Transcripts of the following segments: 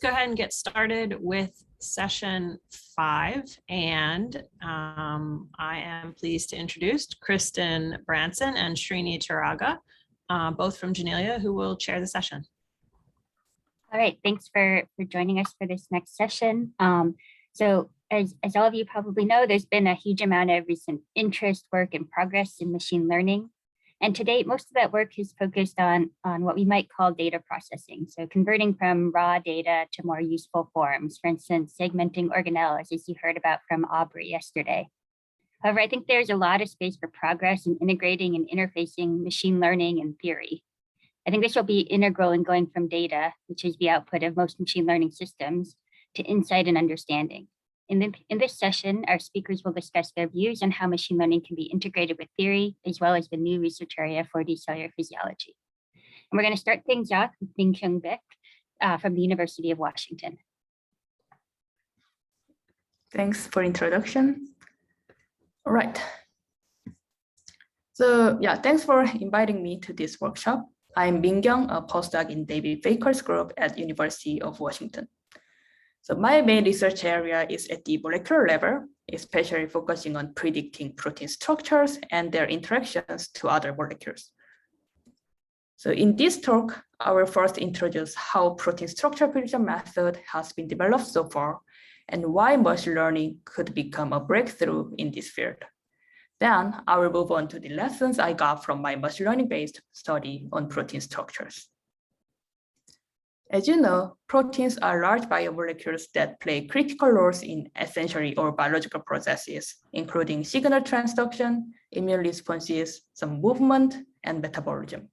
go ahead and get started with session 5. And I am pleased to introduce Kristin, Branson, and Srini Turaga, both from Janelia, who will chair the session. All right, thanks for joining us for this next session. So as all of you probably know, there's been a huge amount of recent interest, work, and progress in machine learning. And to date, most of that work is focused on what we might call data processing. So converting from raw data to more useful forms, for instance, segmenting organelles, as you heard about from Aubrey yesterday. However, I think there's a lot of space for progress in integrating and interfacing machine learning and theory. I think this will be integral in going from data, which is the output of most machine learning systems, to insight and understanding. In this session, our speakers will discuss their views on how machine learning can be integrated with theory, as well as the new research area for cellular physiology. And we're going to start things off with Minkyung Baek from the University of Washington. Thanks for introduction. All right. So yeah, thanks for inviting me to this workshop. I'm Minkyung, a postdoc in David Baker's group at University of Washington. So my main research area is at the molecular level, especially focusing on predicting protein structures and their interactions to other molecules. So in this talk, I will first introduce how protein structure prediction method has been developed so far and why machine learning could become a breakthrough in this field. Then I will move on to the lessons I got from my machine learning-based study on protein structures. As you know, proteins are large biomolecules that play critical roles in essentially all biological processes, including signal transduction, immune responses, some movement, and metabolism.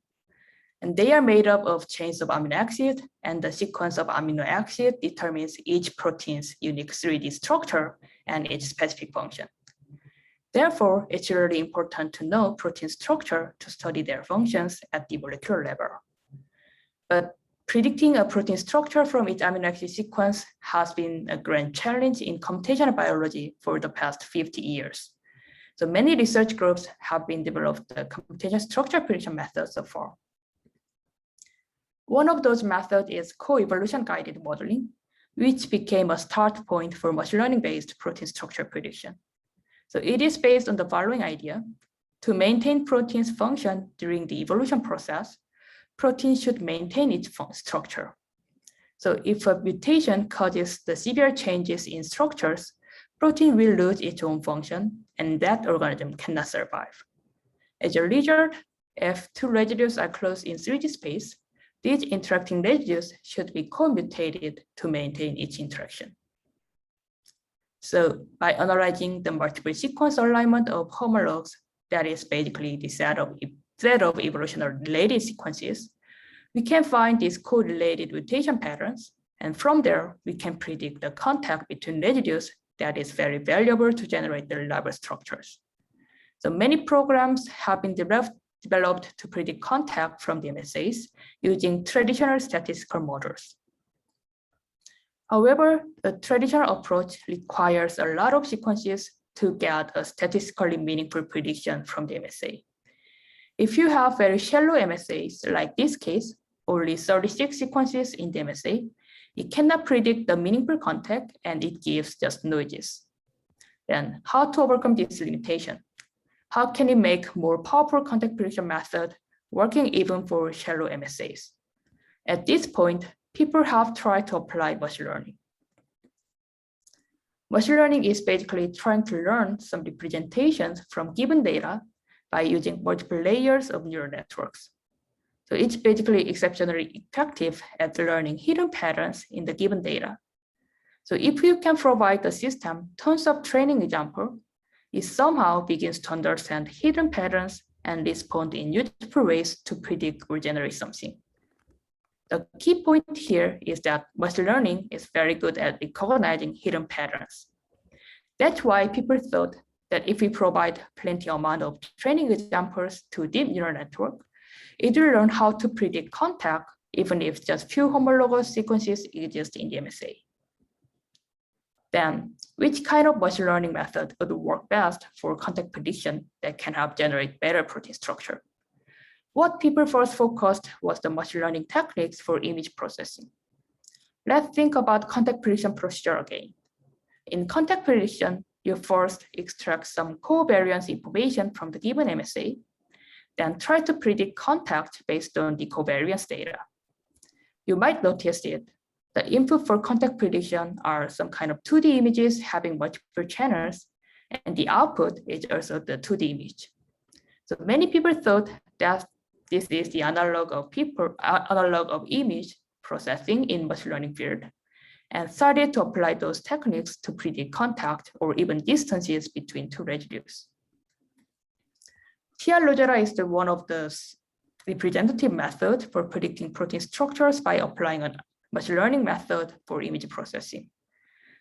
And they are made up of chains of amino acids, and the sequence of amino acids determines each protein's unique 3D structure and its specific function. Therefore, it's really important to know protein structure to study their functions at the molecular level. But predicting a protein structure from its amino acid sequence has been a grand challenge in computational biology for the past 50 years. So many research groups have been developed the computational structure prediction methods so far. One of those methods is co-evolution guided modeling, which became a start point for machine learning-based protein structure prediction. So it is based on the following idea: to maintain protein's function during the evolution process, protein should maintain its structure. So if a mutation causes the severe changes in structures, protein will lose its own function, and that organism cannot survive. As a result, if two residues are close in 3D space, these interacting residues should be co-mutated to maintain each interaction. So by analyzing the multiple sequence alignment of homologs, that is basically the set of evolutionary related sequences, we can find these correlated mutation patterns, and from there, we can predict the contact between residues that is very valuable to generate the reliable structures. So many programs have been developed to predict contact from the MSAs using traditional statistical models. However, the traditional approach requires a lot of sequences to get a statistically meaningful prediction from the MSA. If you have very shallow MSAs, like this case, only 36 sequences in the MSA, it cannot predict the meaningful contact and it gives just noises. Then how to overcome this limitation? How can we make more powerful contact prediction method working even for shallow MSAs? At this point, people have tried to apply machine learning. Machine learning is basically trying to learn some representations from given data by using multiple layers of neural networks. So it's basically exceptionally effective at learning hidden patterns in the given data. So if you can provide the system tons of training examples, it somehow begins to understand hidden patterns and respond in useful ways to predict or generate something. The key point here is that machine learning is very good at recognizing hidden patterns. That's why people thought that if we provide plenty amount of training examples to deep neural network, it will learn how to predict contact even if just few homologous sequences exist in the MSA. Then, which kind of machine learning method would work best for contact prediction that can help generate better protein structure? What people first focused was the machine learning techniques for image processing. Let's think about contact prediction procedure again. In contact prediction, you first extract some covariance information from the given MSA, then try to predict contact based on the covariance data. You might notice it. The input for contact prediction are some kind of 2D images having multiple channels, and the output is also the 2D image. So many people thought that this is the analog of image processing in machine learning field, and started to apply those techniques to predict contact or even distances between two residues. TR-Logera is one of the representative methods for predicting protein structures by applying a machine learning method for image processing.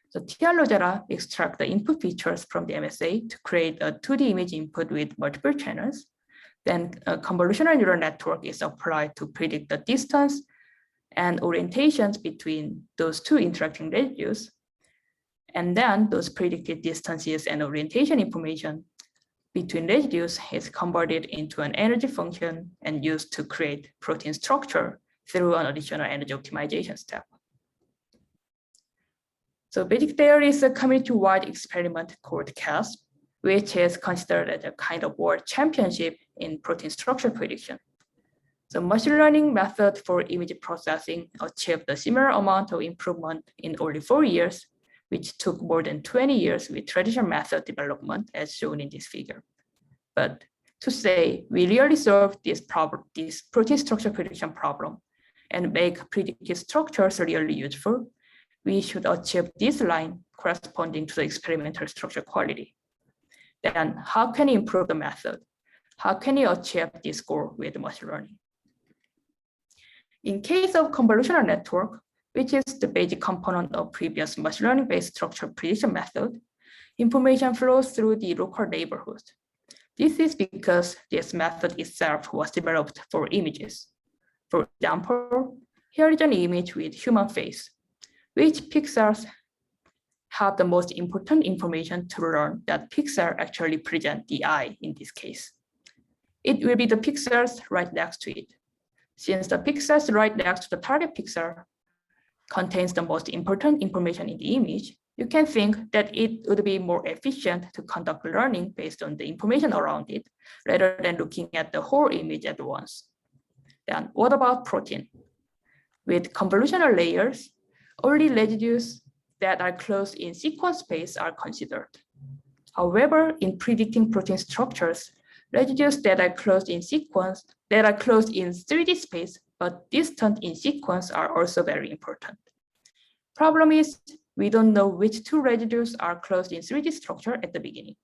So TR-Logera extracts the input features from the MSA to create a 2D image input with multiple channels. Then a convolutional neural network is applied to predict the distance and orientations between those two interacting residues. And then those predicted distances and orientation information between residues is converted into an energy function and used to create protein structure through an additional energy optimization step. So basically there is a community-wide experiment called CASP, which is considered as a kind of world championship in protein structure prediction. So machine learning method for image processing achieved a similar amount of improvement in only 4 years, which took more than 20 years with traditional method development as shown in this figure. But to say we really solved this problem, this protein structure prediction problem, and make predicted structures really useful, we should achieve this line corresponding to the experimental structure quality. Then how can you improve the method? How can you achieve this goal with machine learning? In case of convolutional network, which is the basic component of previous machine learning-based structure prediction method, information flows through the local neighborhood. This is because this method itself was developed for images. For example, here is an image with human face. Which pixels have the most important information to learn that pixel actually present the eye in this case? It will be the pixels right next to it. Since the pixels right next to the target pixel contains the most important information in the image, you can think that it would be more efficient to conduct learning based on the information around it, rather than looking at the whole image at once. Then what about protein? With convolutional layers, only residues that are close in sequence space are considered. However, in predicting protein structures, residues that are close in sequence, that are close in 3D space, but distant in sequence are also very important. Problem is, we don't know which two residues are close in 3D structure at the beginning.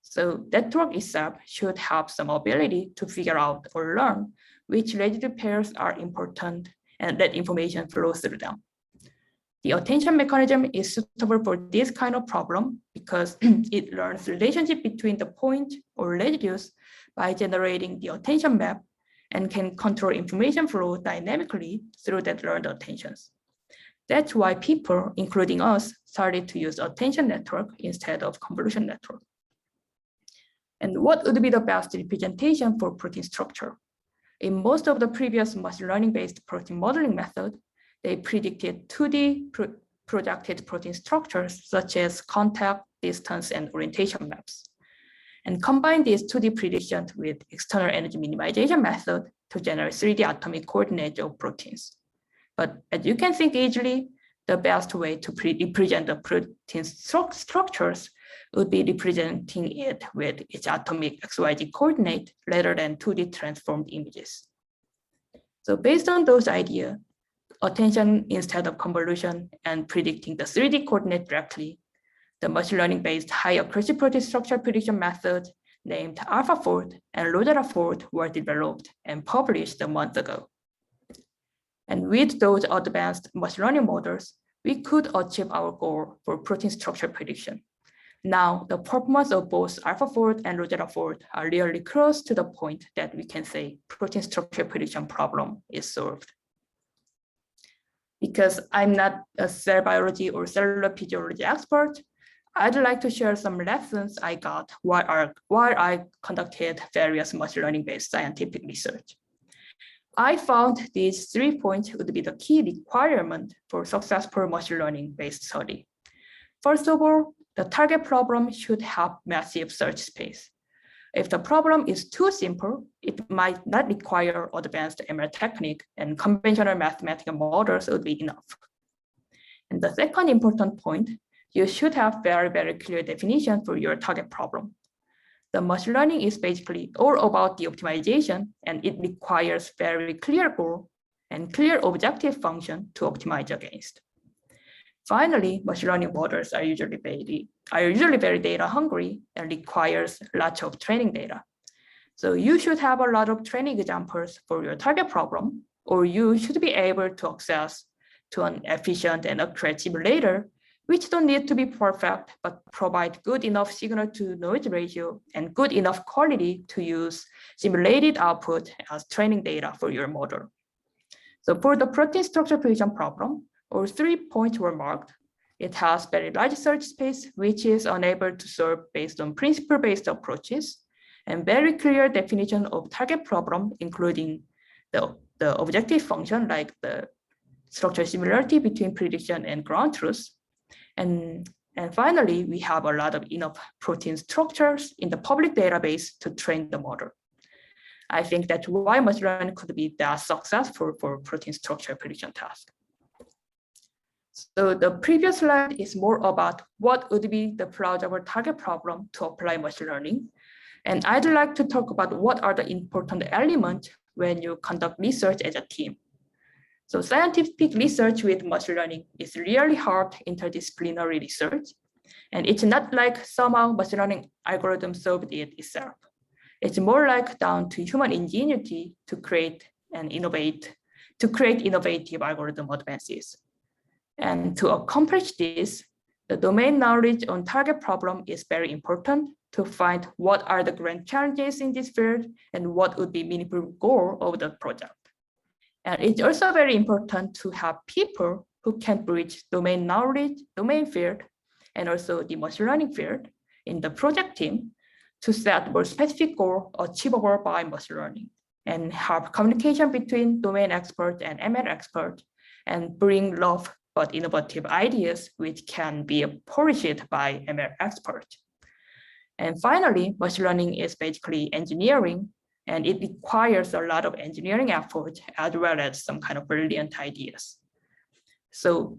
So network itself should have some ability to figure out or learn which residue pairs are important and let information flow through them. The attention mechanism is suitable for this kind of problem because it learns the relationship between the point or residues by generating the attention map and can control information flow dynamically through that learned attentions. That's why people, including us, started to use attention network instead of convolution network. And what would be the best representation for protein structure? In most of the previous machine learning-based protein modeling method, they predicted 2D projected protein structures such as contact, distance, and orientation maps, and combine these 2D predictions with external energy minimization method to generate 3D atomic coordinates of proteins. But as you can think easily, the best way to represent the protein structures would be representing it with its atomic XYZ coordinate rather than 2D transformed images. So based on those ideas, attention instead of convolution and predicting the 3D coordinate directly, the machine learning-based high accuracy protein structure prediction method named AlphaFold and Logera-Fold were developed and published a month ago. And with those advanced machine learning models, we could achieve our goal for protein structure prediction. Now, the performance of both AlphaFold and Logera-Fold are really close to the point that we can say protein structure prediction problem is solved. Because I'm not a cell biology or cellular physiology expert, I'd like to share some lessons I got while I conducted various machine learning-based scientific research. I found these 3 points would be the key requirement for successful machine learning-based study. First of all, the target problem should have massive search space. If the problem is too simple, it might not require advanced ML technique, and conventional mathematical models would be enough. And the second important point, you should have very, very clear definition for your target problem. The machine learning is basically all about the optimization, and it requires very clear goal and clear objective function to optimize against. Finally, machine learning models are usually very data hungry and requires lots of training data. So you should have a lot of training examples for your target problem, or you should be able to access to an efficient and accurate simulator, which don't need to be perfect, but provide good enough signal to noise ratio and good enough quality to use simulated output as training data for your model. So for the protein structure prediction problem, all 3 points were marked. It has very large search space, which is unable to solve based on principle-based approaches, and very clear definition of target problem, including the objective function like the structural similarity between prediction and ground truth. And finally, we have a lot of enough protein structures in the public database to train the model. I think that's why machine learning could be that successful for protein structure prediction task. So the previous slide is more about what would be the plausible target problem to apply machine learning. And I'd like to talk about what are the important elements when you conduct research as a team. So scientific research with machine learning is really hard interdisciplinary research. And it's not like somehow machine learning algorithm solved it itself. It's more like down to human ingenuity to create innovative algorithm advances. And to accomplish this, the domain knowledge on target problem is very important to find what are the grand challenges in this field and what would be meaningful goal of the project. And it's also very important to have people who can bridge domain knowledge, domain field, and also the machine learning field in the project team to set more specific goal achievable by machine learning and have communication between domain expert and ML expert and bring rough but innovative ideas which can be polished by ML expert. And finally, machine learning is basically engineering, and it requires a lot of engineering effort as well as some kind of brilliant ideas. So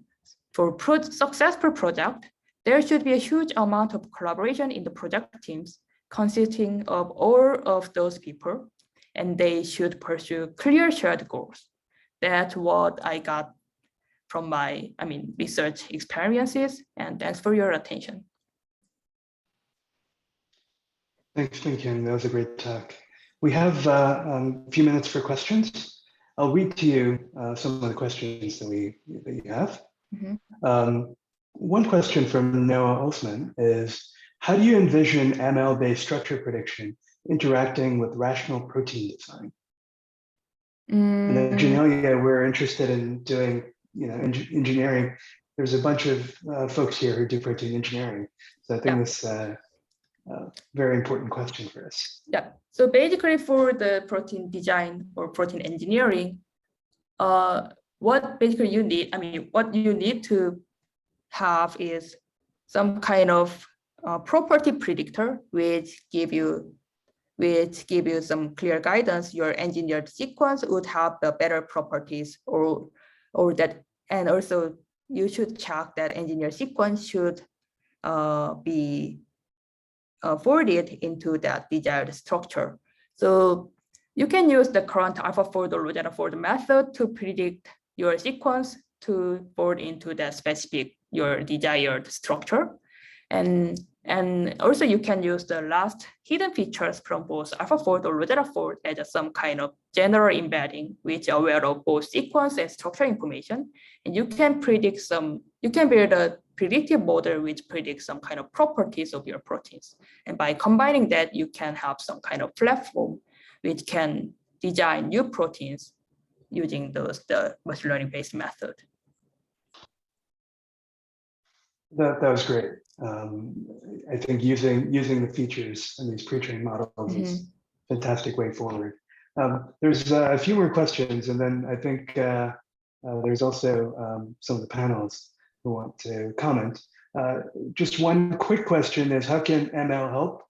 for successful project, there should be a huge amount of collaboration in the project teams consisting of all of those people, and they should pursue clear shared goals. That's what I got from my research experiences, and thanks for your attention. Thanks, Minkyung. That was a great talk. We have a few minutes for questions. I'll read to you some of the questions that you have. Mm-hmm. One question from Noah Olsman is, how do you envision ML-based structure prediction interacting with rational protein design? And then Janelia, we're interested in doing engineering. There's a bunch of folks here who do protein engineering. So I think this very important question for us. Yeah, so basically for the protein design or protein engineering, what basically you need, what you need to have is some kind of property predictor which give you some clear guidance. Your engineered sequence would have the better properties or that, and also you should check that engineered sequence should be forwarded into that desired structure. So you can use the current AlphaFold or Rosetta-Fold method to predict your sequence to forward into that specific your desired structure. And also you can use the last hidden features from both AlphaFold or Rosetta-Fold as some kind of general embedding, which are aware of both sequence and structure information. And you can build a predictive model which predicts some kind of properties of your proteins. And by combining that, you can have some kind of platform which can design new proteins using the machine learning based method. That was great. I think using the features in these pre-trained models is a fantastic way forward. There's a few more questions, and then I think there's also some of the panels who want to comment. Just one quick question is, how can ML help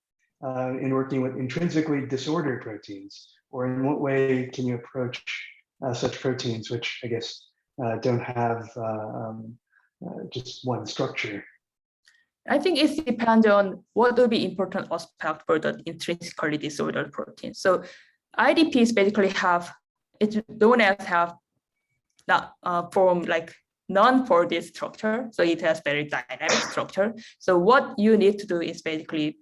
in working with intrinsically disordered proteins? Or in what way can you approach such proteins, which I guess don't have just one structure? I think it depends on what will be important aspect for the intrinsically disordered protein. So IDPs basically have, it's known as have not form like non-folded structure. So it has very dynamic structure. So what you need to do is basically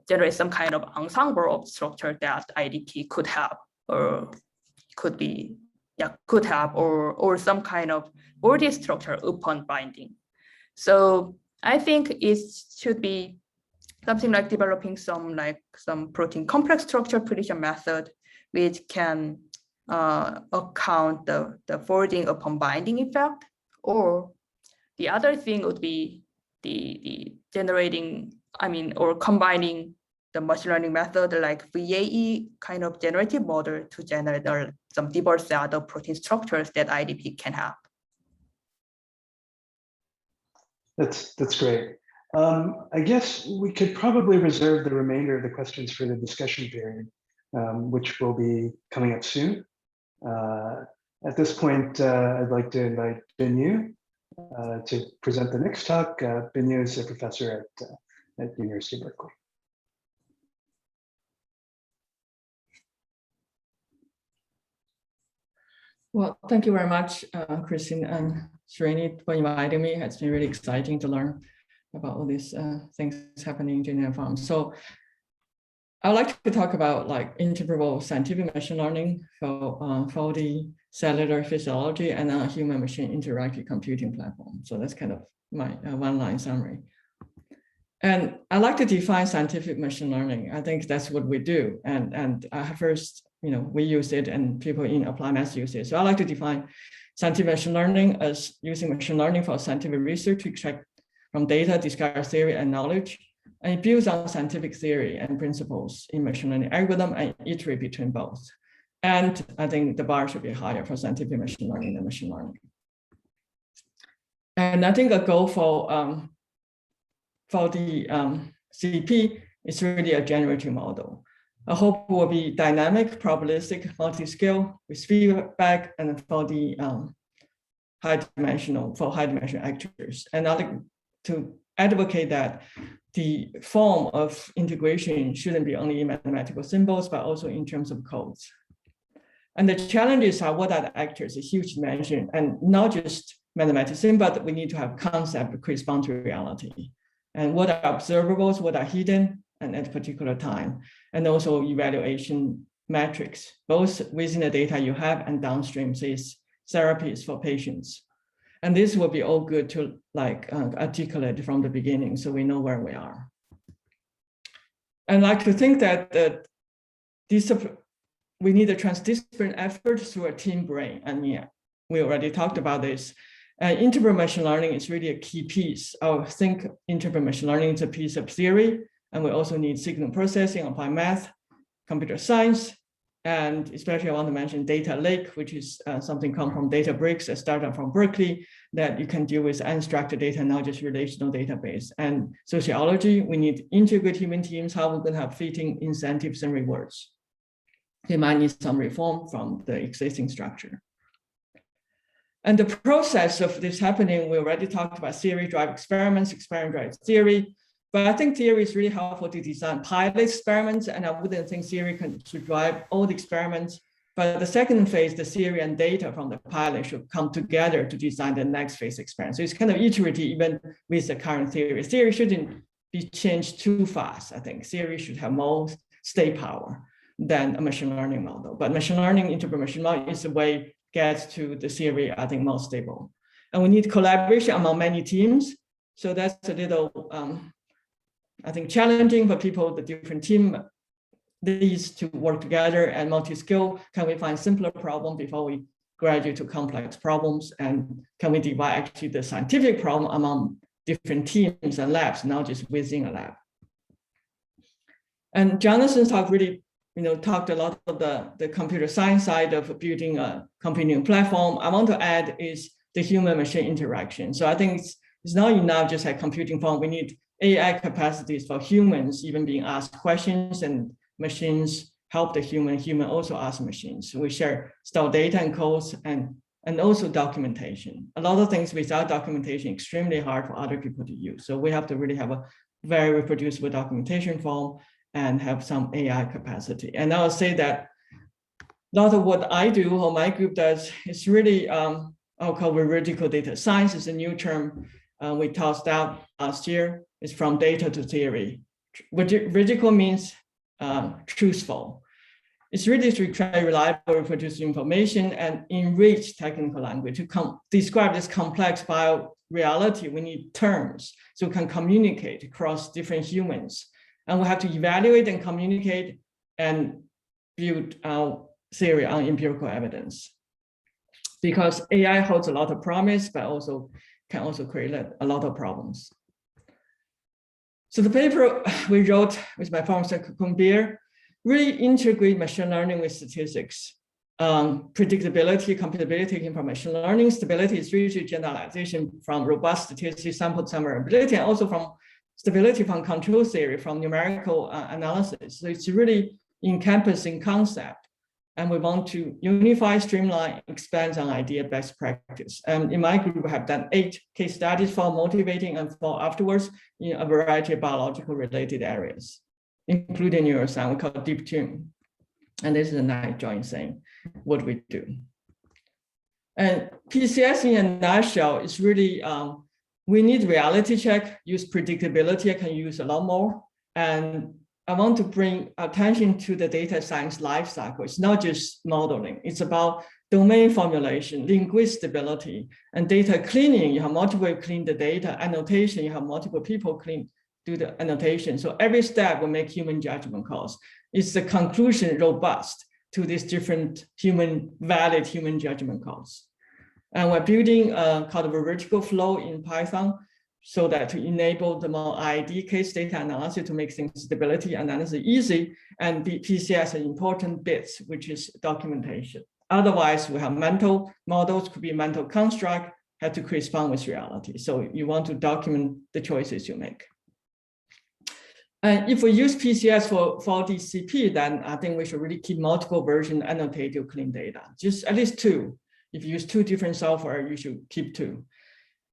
generate some kind of ensemble of structure that IDP could have, or could be, could have, or some kind of folded structure upon binding. So I think it should be something like developing some protein complex structure prediction method, which can account the folding upon binding effect. Or the other thing would be the generating, or combining the machine learning method like VAE kind of generative model to generate some diverse set of protein structures that IDP can have. That's great. I guess we could probably reserve the remainder of the questions for the discussion period, which will be coming up soon. At this point, I'd like to invite Minkyung to present the next talk. Minkyung is a professor at University of Berkeley. Well, thank you very much, Kristin and Srini, for inviting me. It's been really exciting to learn about all these things happening in Geneva Farm. So I would like to talk about interval scientific machine learning for the cellular physiology and a human machine interactive computing platform. So that's kind of my one-line summary. And I like to define scientific machine learning. I think that's what we do. And first, we use it and people in applied math use it. So I like to define scientific machine learning as using machine learning for scientific research to extract from data, discover theory and knowledge. And it builds on scientific theory and principles in machine learning algorithm and iterate between both. And I think the bar should be higher for scientific machine learning than machine learning. And I think a goal for the CP is really a generative model. I hope will be dynamic, probabilistic, multi-scale with feedback, and for the high dimensional actors. And I'd like to advocate that the form of integration shouldn't be only in mathematical symbols, but also in terms of codes. And the challenges are, what are the actors, a huge dimension, and not just mathematical symbols, but we need to have concept that correspond to reality. And what are observables, what are hidden, and at a particular time, and also evaluation metrics, both within the data you have and downstream, say therapies for patients. And this will be all good to articulate from the beginning, so we know where we are. And I like to think that we need a transdisciplinary effort through a team brain. And yeah, we already talked about this. Interval machine learning is really a key piece. I think interval machine learning is a piece of theory, and we also need signal processing, applied math, computer science, and especially I want to mention data lake, which is something come from Databricks, a startup from Berkeley, that you can deal with unstructured data, not just relational database. And sociology, we need integrated human teams, how we're going to have fitting incentives and rewards. They might need some reform from the existing structure. And the process of this happening, we already talked about theory drive experiments, experiment drive theory. But I think theory is really helpful to design pilot experiments, and I wouldn't think theory should drive all the experiments. But the second phase, the theory and data from the pilot should come together to design the next phase experiment. So it's kind of iterative even with the current theory. Theory shouldn't be changed too fast. I think theory should have more stay power than a machine learning model. But machine learning, interval machine learning is the way gets to the theory, I think, most stable. And we need collaboration among many teams. So that's a little, I think, challenging for people, the different team needs to work together and multi-skill. Can we find simpler problem before we graduate to complex problems? And can we divide actually the scientific problem among different teams and labs, not just within a lab? And Jonathan's talk really talked a lot of the computer science side of building a computing platform. I want to add is the human-machine interaction. So I think it's not enough just like computing form. We need AI capacities for humans even being asked questions, and machines help the human also ask machines. So we share store data and codes and also documentation. A lot of things without documentation, extremely hard for other people to use. So we have to really have a very reproducible documentation form and have some AI capacity. And I'll say that a lot of what I do or my group does is really, I'll call veridical data science. Is a new term we tossed out last year. It's from data to theory. Veridical means truthful. It's really to try reliable, reproducible information and enrich technical language. To describe this complex bio-reality, we need terms so we can communicate across different humans. And we have to evaluate and communicate and build our theory on empirical evidence. Because AI holds a lot of promise, but also can also create a lot of problems. So the paper we wrote with my former Kumbir really integrate machine learning with statistics. Predictability, computability came from machine learning. Stability is really generalization from robust statistics, sample variability, and also from stability from control theory, from numerical analysis. So it's really encompassing concept. And we want to unify, streamline, expand on idea best practice. And in my group, we have done 8 case studies for motivating and for afterwards in a variety of biological related areas, including neuroscience, we call it deep tune. And this is a nice joint saying what we do. And PCS in a nutshell is really, we need reality check, use predictability, I can use a lot more. And I want to bring attention to the data science life cycle. It's not just modeling, it's about domain formulation, linguistic stability, and data cleaning. You have multiple ways to clean the data, annotation, you have multiple people do the annotation. So every step will make human judgment calls. Is the conclusion robust to these different valid human judgment calls? And we're building called a vertical flow in Python so that to enable the more ID case data analysis to make things stability analysis easy, and PCS an important bits, which is documentation. Otherwise, we have mental models, could be mental construct, have to correspond with reality. So you want to document the choices you make. And if we use PCS for DCP, then I think we should really keep multiple versions annotated to clean data, just at least 2. If you use 2 different software, you should keep 2.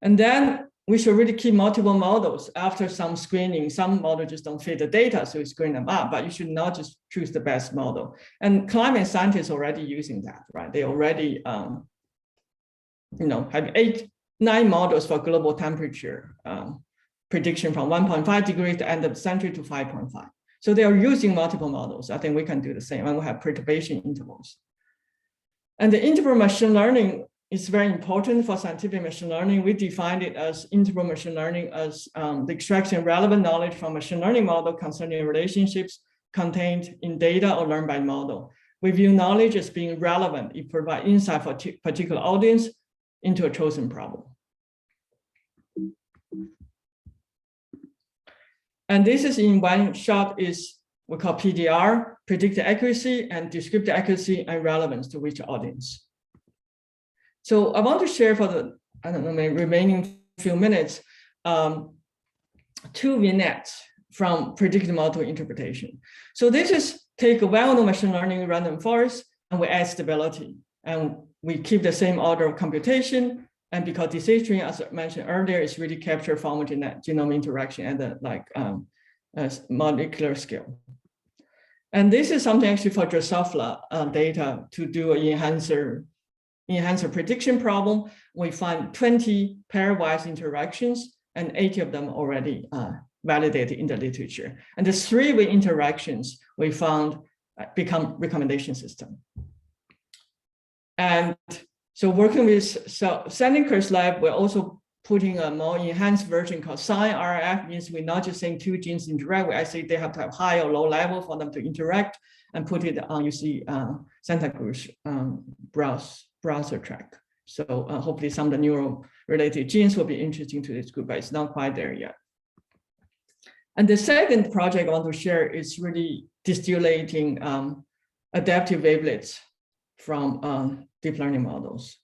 And then we should really keep multiple models after some screening. Some models just don't fit the data, so you screen them up, but you should not just choose the best model. And climate scientists are already using that, right? They already have 9 models for global temperature prediction from 1.5 degrees to end of the century to 5.5. So they are using multiple models. I think we can do the same, and we have perturbation intervals. And the interval machine learning is very important for scientific machine learning. We defined it as interval machine learning as the extraction of relevant knowledge from machine learning model concerning relationships contained in data or learned by model. We view knowledge as being relevant. It provides insight for a particular audience into a chosen problem. And this is in one shot is we call PDR, predicted accuracy, and descriptive accuracy and relevance to which audience. So I want to share for the, remaining few minutes, 2 vignettes from predictive model interpretation. So this is take a well-known machine learning random forest, and we add stability. And we keep the same order of computation. And because disease tree, as I mentioned earlier, is really captured from genome interaction at the molecular scale. And this is something actually for Drosophila data to do an enhancer prediction problem. We find 20 pairwise interactions, and 80 of them already validated in the literature. And the 3-way interactions we found become recommendation system. And so working with Sandiker's lab, we're also putting a more enhanced version called SIGN-RF, means we're not just saying 2 genes interact, we actually they have to have high or low level for them to interact, and put it on, you see, Santa Cruz browser track. So hopefully some of the neural-related genes will be interesting to this group, but it's not quite there yet. And the second project I want to share is really distillating adaptive wavelets from deep learning models.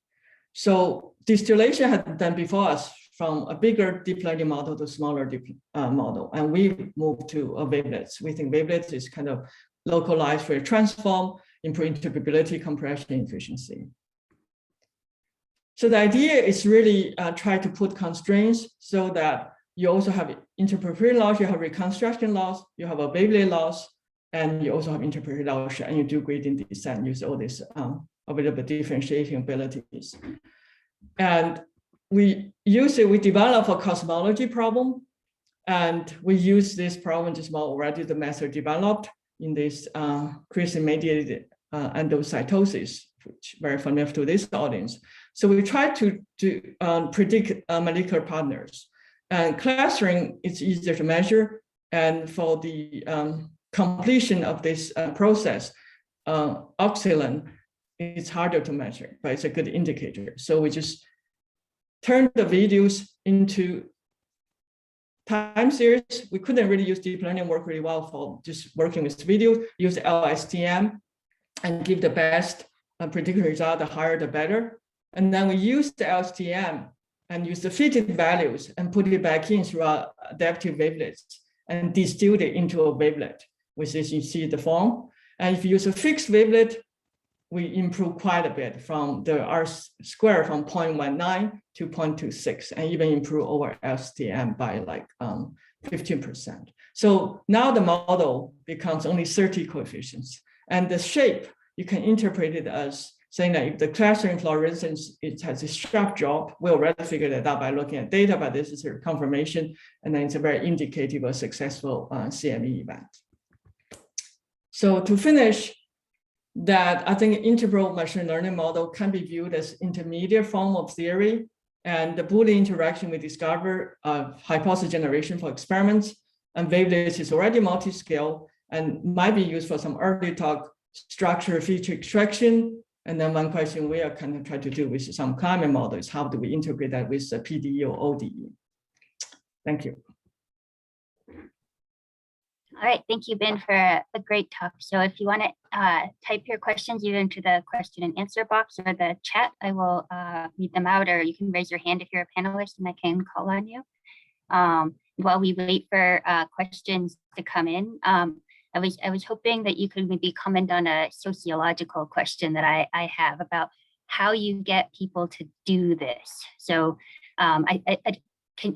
So distillation had been done before us from a bigger deep learning model to smaller deep model, and we moved to wavelets. We think wavelets is kind of localized for a transform, improve interpretability, compression, efficiency. So the idea is really try to put constraints so that you also have interpretability loss, you have reconstruction loss, you have a wavelet loss, and you also have interpretability loss, and you do gradient descent, use all these available differentiating abilities. And we develop a cosmology problem, and we use this problem just more already, the method developed in this Kristin-mediated endocytosis, which is very familiar to this audience. So we try to predict molecular partners. And clustering is easier to measure. And for the completion of this process, oxalin is harder to measure, but it's a good indicator. So we just turn the videos into time series. We couldn't really use deep learning work really well for just working with video, use LSTM and give the best predicted result, the higher the better. And then we use the LSTM and use the fitted values and put it back in through our adaptive wavelets and distill it into a wavelet, which is you see the form. And if you use a fixed wavelet, we improve quite a bit from the R square from 0.19 to 0.26, and even improve over LSTM by like 15%. So now the model becomes only 30 coefficients. And the shape, you can interpret it as saying that if the clustering fluorescence, it has a sharp drop. We already figured that out by looking at data, but this is a confirmation. And then it's a very indicative of a successful CME event. So to finish, that I think integral machine learning model can be viewed as intermediate form of theory, and the Boolean interaction we discovered of hypothesis generation for experiments, and wavelets is already multi-scale and might be used for some early talk structure feature extraction. And then one question we are kind of trying to do with some climate model is how do we integrate that with the PDE or ODE? Thank you. All right, thank you, Ben, for a great talk. So if you want to type your questions either into the question and answer box or the chat, I will read them out, or you can raise your hand if you're a panelist and I can call on you. While we wait for questions to come in, I was hoping that you could maybe comment on a sociological question that I have about how you get people to do this. So I can,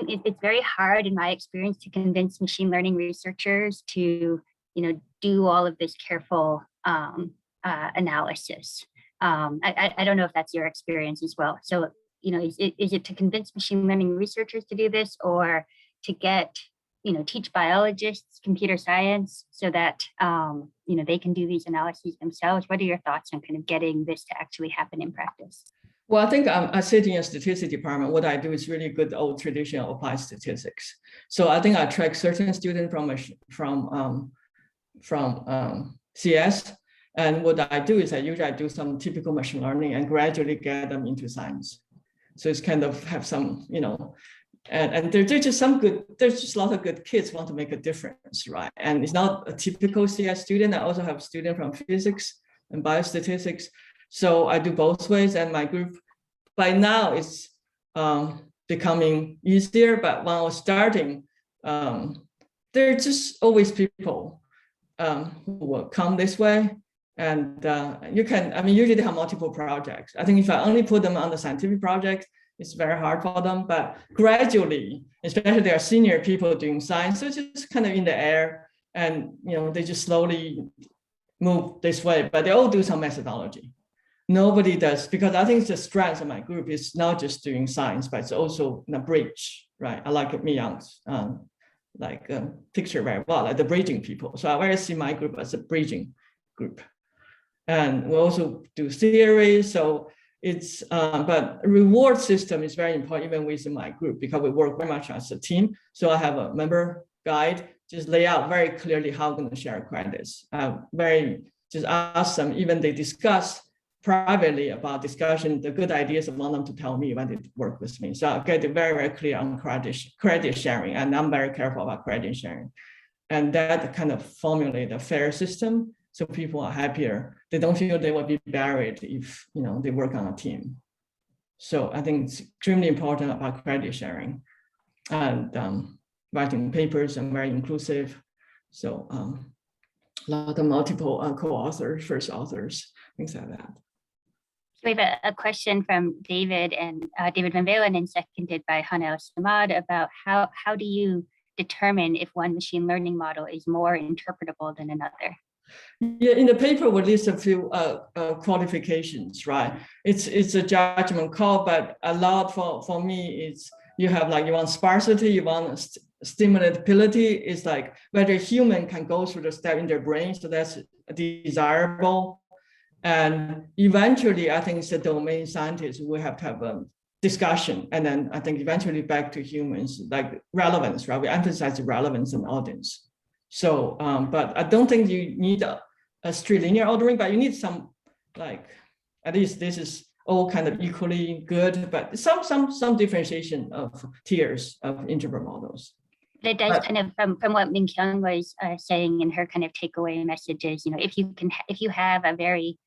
it's very hard in my experience to convince machine learning researchers to, do all of this careful analysis. I don't know if that's your experience as well. So, is it to convince machine learning researchers to do this, or to get, teach biologists computer science so that, they can do these analyses themselves? What are your thoughts on kind of getting this to actually happen in practice? Well, I think I sit in a statistics department. What I do is really good old traditional applied statistics. So I think I track certain students from CS. And what I do is I usually do some typical machine learning and gradually get them into science. So it's kind of have some, and there's just a lot of good kids want to make a difference, right? And it's not a typical CS student. I also have students from physics and biostatistics. So I do both ways, and my group by now is becoming easier. But when I was starting, there are just always people who will come this way. And usually they have multiple projects. I think if I only put them on the scientific project, it's very hard for them. But gradually, especially there are senior people doing science, so it's just kind of in the air, and they just slowly move this way. But they all do some methodology. Nobody does, because I think it's the strength of my group is not just doing science, but it's also the bridge, right? I like Minkyung's picture very well, like the bridging people. So I very see my group as a bridging group. And we also do theory. So it's, but reward system is very important even within my group, because we work very much as a team. So I have a member guide, just lay out very clearly how I'm going to share credits. Just ask them, even they discuss privately about discussion, the good ideas, I want them to tell me when they work with me. So I get it very, very clear on credit sharing, and I'm very careful about credit sharing. And that kind of formulate a fair system so people are happier. They don't feel they will be buried if they work on a team. So I think it's extremely important about credit sharing and writing papers and very inclusive. So a lot of multiple co-authors, first authors, things like that. We have a question from David and David Van Valen and seconded by Hanel Samad about how do you determine if one machine learning model is more interpretable than another? Yeah, in the paper we list a few qualifications, right? It's a judgment call, but a lot for me it's you want sparsity, you want stimulatability. It's like whether human can go through the step in their brain, so that's desirable. And eventually, I think it's the domain scientists will have to have a discussion. And then I think eventually back to humans, like relevance, right? We emphasize relevance and audience. So, but I don't think you need a strict linear ordering, but you need some, at least this is all kind of equally good, but some differentiation of tiers of interval models. It does kind of from what Minkyung was saying in her kind of takeaway messages, if you have a very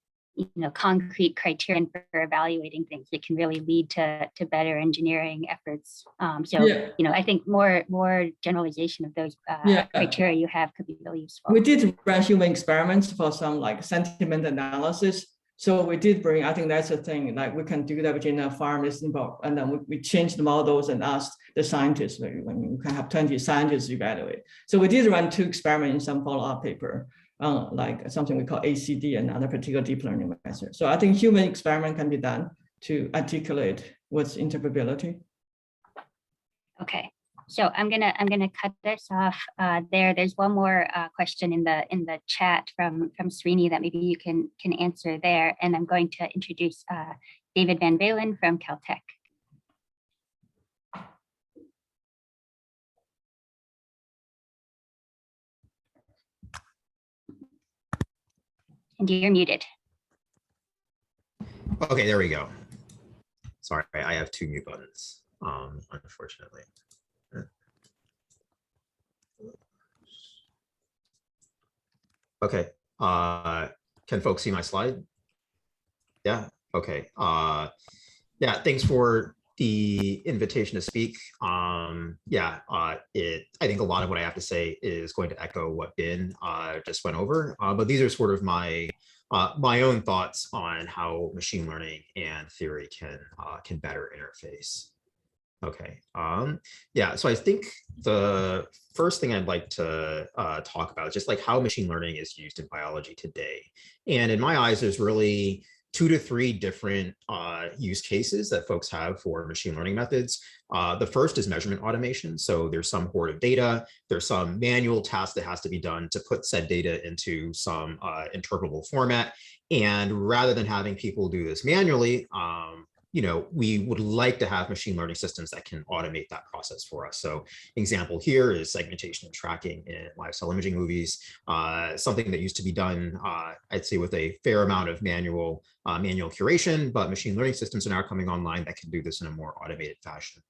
concrete criterion for evaluating things, it can really lead to better engineering efforts. I think more generalization of those criteria you have could be really useful. We did run human experiments for some sentiment analysis. So we did bring, I think that's the thing, we can do that within a farm involved, and then we changed the models and asked the scientists, when you can have 20 scientists evaluate. So we did run 2 experiments in some follow-up paper, something we call ACD and other particular deep learning method. So I think human experiment can be done to articulate what's interpretability. Okay. So I'm gonna cut this off there. There's one more question in the chat from Srini that maybe you can answer there, and I'm going to introduce David Van Valen from Caltech. And you're muted. Okay, there we go. Sorry, I have 2 mute buttons, unfortunately. Okay, can folks see my slide? Yeah, okay. Yeah, thanks for the invitation to speak. I think a lot of what I have to say is going to echo what Ben just went over, but these are sort of my own thoughts on how machine learning and theory can better interface. Okay, so I think the first thing I'd like to talk about is just how machine learning is used in biology today. And in my eyes, there's really 2 to 3 different use cases that folks have for machine learning methods. The first is measurement automation. So there's some hoard of data, there's some manual task that has to be done to put said data into some interpretable format. And rather than having people do this manually, we would like to have machine learning systems that can automate that process for us. So example here is segmentation and tracking in live cell imaging movies, something that used to be done, I'd say, with a fair amount of manual curation, but machine learning systems are now coming online that can do this in a more automated fashion.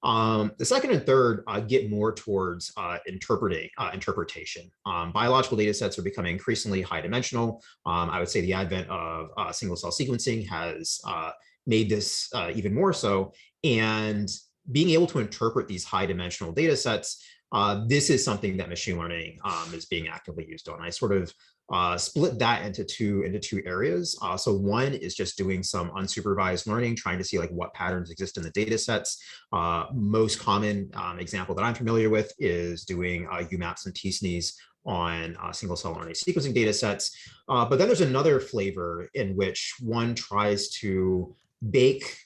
The second and third get more towards interpretation. Biological data sets are becoming increasingly high dimensional. I would say the advent of single cell sequencing has made this even more so. And being able to interpret these high dimensional data sets, this is something that machine learning is being actively used on. I sort of split that into two areas. So one is just doing some unsupervised learning, trying to see what patterns exist in the data sets. Most common example that I'm familiar with is doing UMAPs and t-SNEs on single cell RNA sequencing data sets. But then there's another flavor in which one tries to bake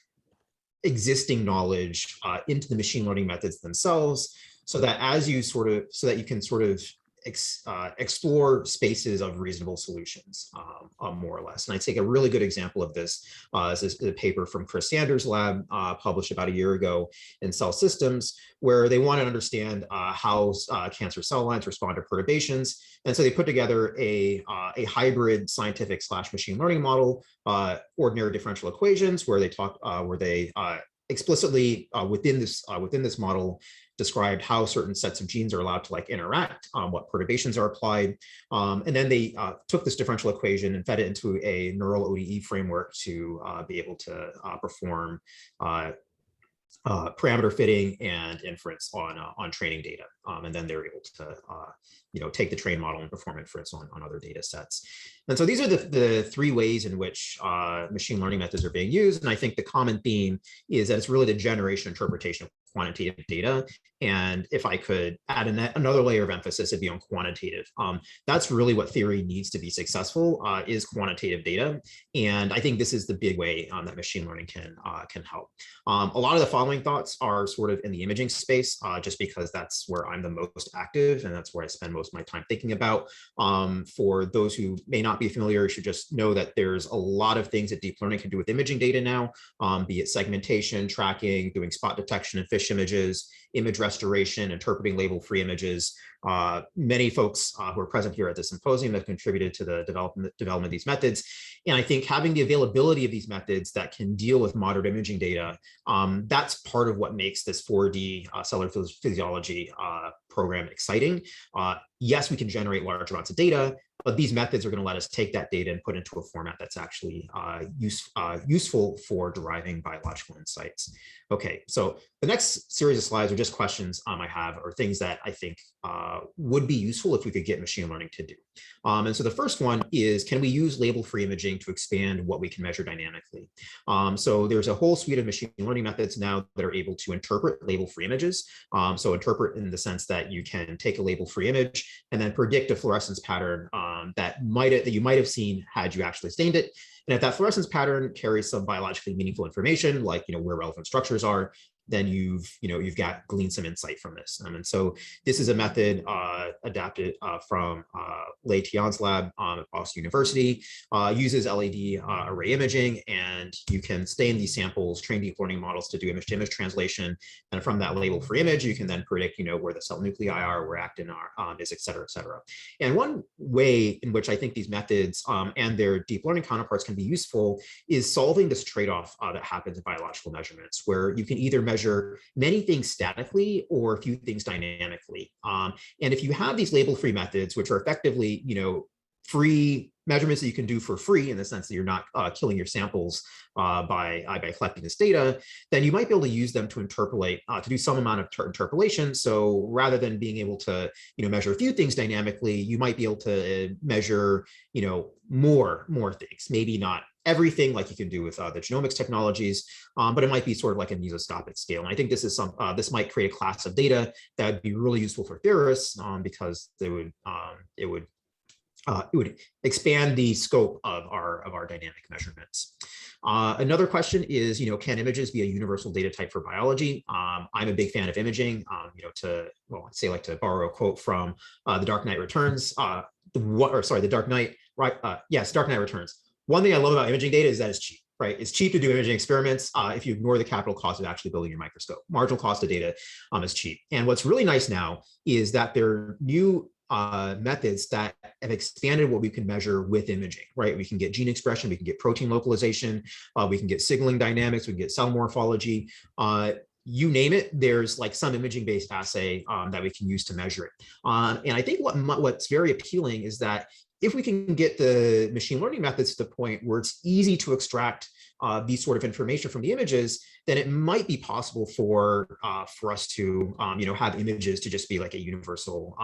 existing knowledge into the machine learning methods themselves, so that you can sort of explore spaces of reasonable solutions, more or less. And I take a really good example of this is a paper from Chris Sanders' lab published about a year ago in Cell Systems, where they want to understand how cancer cell lines respond to perturbations. And so they put together a hybrid scientific / machine learning model, ordinary differential equations, where they explicitly within this model described how certain sets of genes are allowed to like interact, what perturbations are applied. And then they took this differential equation and fed it into a neural ODE framework to be able to perform parameter fitting and inference on training data. And then they're able to take the trained model and perform inference on other data sets. And so these are the three ways in which machine learning methods are being used. And I think the common theme is that it's really the generation interpretation of quantitative data. And if I could add another layer of emphasis, it'd be on quantitative. That's really what theory needs to be successful, is quantitative data. And I think this is the big way that machine learning can help. A lot of the following thoughts are sort of in the imaging space, just because that's where I'm the most active and that's where I spend most of my time thinking about. For those who may not be familiar, you should just know that there's a lot of things that deep learning can do with imaging data now, be it segmentation, tracking, doing spot detection and fish images, image restoration, interpreting label-free images. Many folks who are present here at this symposium have contributed to the development of these methods. And I think having the availability of these methods that can deal with modern imaging data, that's part of what makes this 4D cellular physiology program exciting. Yes, we can generate large amounts of data, but these methods are going to let us take that data and put it into a format that's actually useful for deriving biological insights. Okay, so the next series of slides are just questions I have, or things that I think would be useful if we could get machine learning to do. And so the first one is, can we use label-free imaging to expand what we can measure dynamically? So there's a whole suite of machine learning methods now that are able to interpret label-free images. So interpret in the sense that you can take a label-free image and then predict a fluorescence pattern that you might have seen had you actually stained it. And if that fluorescence pattern carries some biologically meaningful information, like where relevant structures are, then you've gleaned some insight from this. And so this is a method adapted from Lei Tian's lab at Boston University, uses LED array imaging, and you can stain these samples, train deep learning models to do image-to-image translation. And from that label-free image, you can then predict where the cell nuclei are, where actin is, et cetera, et cetera. And one way in which I think these methods and their deep learning counterparts can be useful is solving this trade-off that happens in biological measurements, where you can either measure many things statically or a few things dynamically. And if you have these label-free methods, which are effectively, free measurements that you can do for free, in the sense that you're not killing your samples by collecting this data, then you might be able to use them to interpolate, to do some amount of interpolation. So rather than being able to, measure a few things dynamically, you might be able to measure, more things. Maybe not everything like you can do with the genomics technologies, but it might be sort of like a mesoscopic scale. And I think this is this might create a class of data that would be really useful for theorists, because it would expand the scope of our dynamic measurements. Another question is, can images be a universal data type for biology? I'm a big fan of imaging. To borrow a quote from The Dark Knight Returns. The Dark Knight. Right? Yes, Dark Knight Returns. One thing I love about imaging data is that it's cheap. Right? It's cheap to do imaging experiments if you ignore the capital cost of actually building your microscope. Marginal cost of data is cheap. And what's really nice now is that there are new methods that have expanded what we can measure with imaging, right? We can get gene expression, we can get protein localization, we can get signaling dynamics, we can get cell morphology. You name it, there's like some imaging-based assay that we can use to measure it. And I think what's very appealing is that if we can get the machine learning methods to the point where it's easy to extract these sort of information from the images, then it might be possible for us to have images to just be like a universal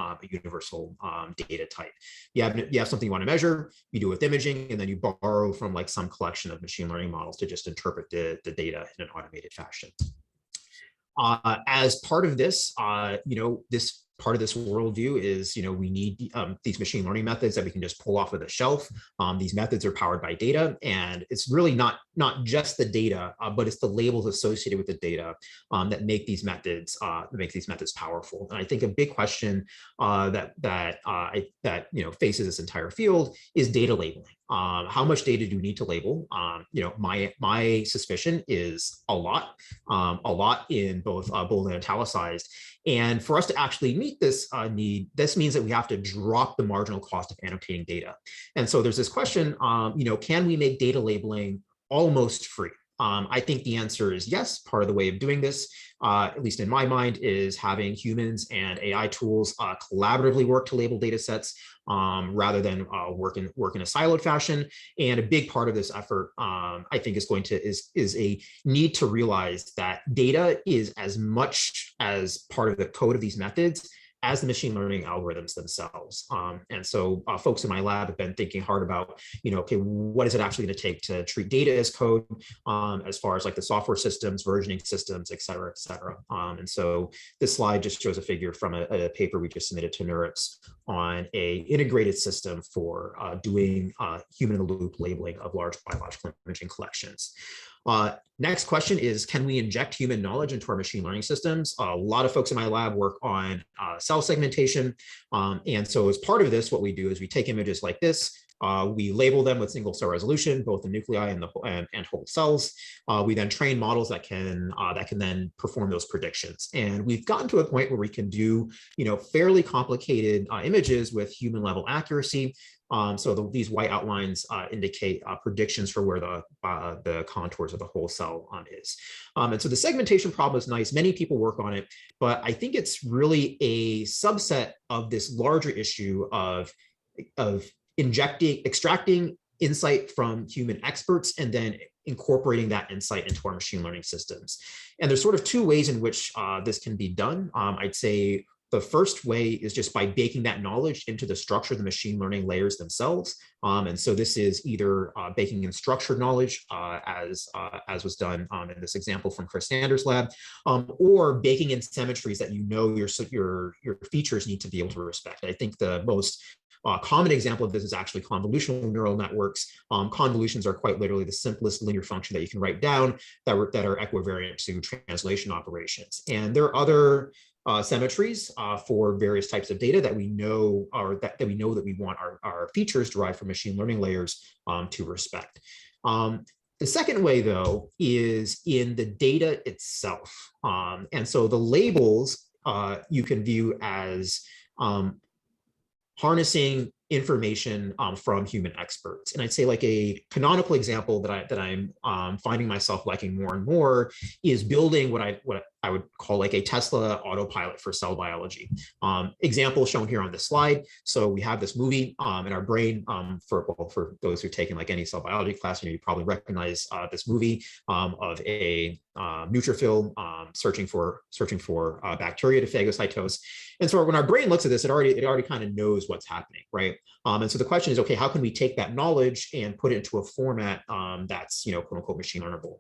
data type. You have something you want to measure, you do it with imaging, and then you borrow from like some collection of machine learning models to just interpret the data in an automated fashion. As part of this, this part of this worldview is, we need these machine learning methods that we can just pull off of the shelf. These methods are powered by data, and it's really not just the data, but it's the labels associated with the data that make these methods powerful. And I think a big question that faces this entire field is data labeling. How much data do we need to label? My suspicion is a lot in both bold and italicized. And for us to actually meet this need, this means that we have to drop the marginal cost of annotating data. And so there's this question, can we make data labeling almost free? I think the answer is yes. Part of the way of doing this, at least in my mind, is having humans and AI tools collaboratively work to label data sets rather than work in a siloed fashion. And a big part of this effort, I think, is a need to realize that data is as much as part of the code of these methods as the machine learning algorithms themselves. And so folks in my lab have been thinking hard about, okay, what is it actually going to take to treat data as code, as far as like the software systems, versioning systems, et cetera, et cetera. And so this slide just shows a figure from a paper we just submitted to NeurIPS on a integrated system for doing human-in-the-loop labeling of large biological imaging collections. Next question is, can we inject human knowledge into our machine learning systems? A lot of folks in my lab work on cell segmentation. And so as part of this, what we do is we take images like this, we label them with single cell resolution, both the nuclei and whole cells. We then train models that can then perform those predictions. And we've gotten to a point where we can do, fairly complicated images with human level accuracy. So these white outlines indicate predictions for where the contours of the whole cell is. And so the segmentation problem is nice. Many people work on it, but I think it's really a subset of this larger issue of extracting insight from human experts and then incorporating that insight into our machine learning systems. And there's sort of two ways in which this can be done. I'd say the first way is just by baking that knowledge into the structure of the machine learning layers themselves. And so this is either baking in structured knowledge, as was done in this example from Chris Sanders' lab, or baking in symmetries that your features need to be able to respect. I think the most common example of this is actually convolutional neural networks. Convolutions are quite literally the simplest linear function that you can write down that are equivariant to translation operations. And there are other symmetries for various types of data that we know that we want our features derived from machine learning layers to respect. The second way, though, is in the data itself. And so the labels you can view as harnessing information from human experts. And I'd say like a canonical example that I'm finding myself liking more and more is building what I would call like a Tesla autopilot for cell biology. Example shown here on this slide. So we have this movie in our brain. For those who've taken like any cell biology class, you probably recognize this movie of a neutrophil searching for bacteria to phagocytose. And so when our brain looks at this, it already kind of knows what's happening, right? And so the question is, okay, how can we take that knowledge and put it into a format that's quote unquote machine learnable?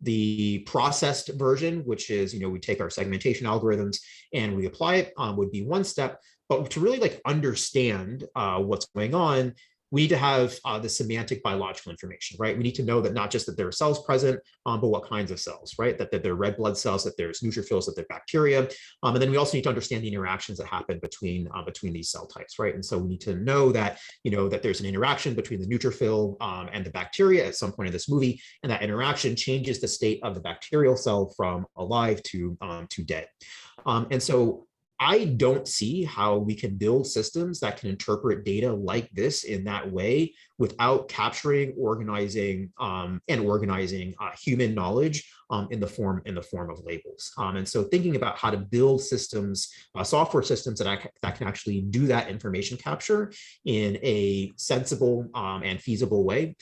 The processed version, which is we take our segmentation algorithms and we apply it, would be one step. But to really like understand what's going on, we need to have the semantic biological information, right? We need to know that not just that there are cells present, but what kinds of cells, right? That there are red blood cells, that there's neutrophils, that there are bacteria. And then we also need to understand the interactions that happen between these cell types, right? And so we need to know that, that there's an interaction between the neutrophil and the bacteria at some point in this movie, and that interaction changes the state of the bacterial cell from alive to dead. And so I don't see how we can build systems that can interpret data like this in that way without capturing, organizing human knowledge in the form of labels. And so thinking about how to build systems, software systems that can actually do that information capture in a sensible and feasible way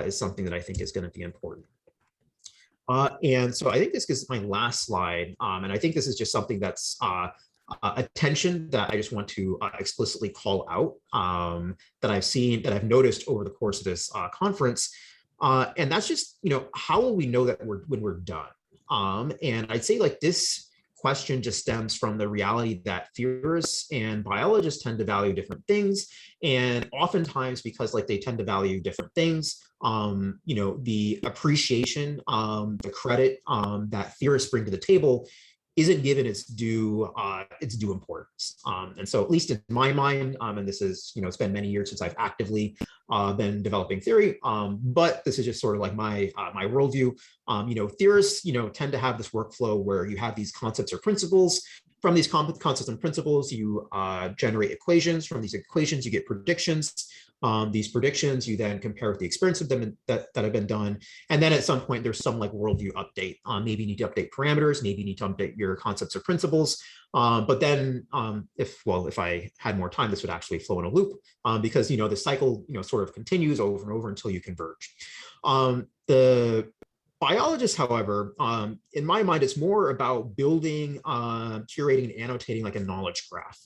is something that I think is going to be important. And so I think this is my last slide, and I think this is just something that's attention that I just want to explicitly call out that I've noticed over the course of this conference. And that's just, how will we know that when we're done? And I'd say like this question just stems from the reality that theorists and biologists tend to value different things. And oftentimes, because like they tend to value different things, the appreciation, the credit that theorists bring to the table isn't given its due importance. And so at least in my mind, and this is, it's been many years since I've actively been developing theory, but this is just sort of like my worldview. Theorists, tend to have this workflow where you have these concepts or principles from these concepts and principles, you generate equations. From these equations, you get predictions. These predictions, you then compare with the experiments of them that have been done. And then at some point, there's some like worldview update. Maybe you need to update parameters. Maybe you need to update your concepts or principles. But then if I had more time, this would actually flow in a loop because, the cycle, sort of continues over and over until you converge. The biologist, however, in my mind, it's more about building, curating, and annotating like a knowledge graph.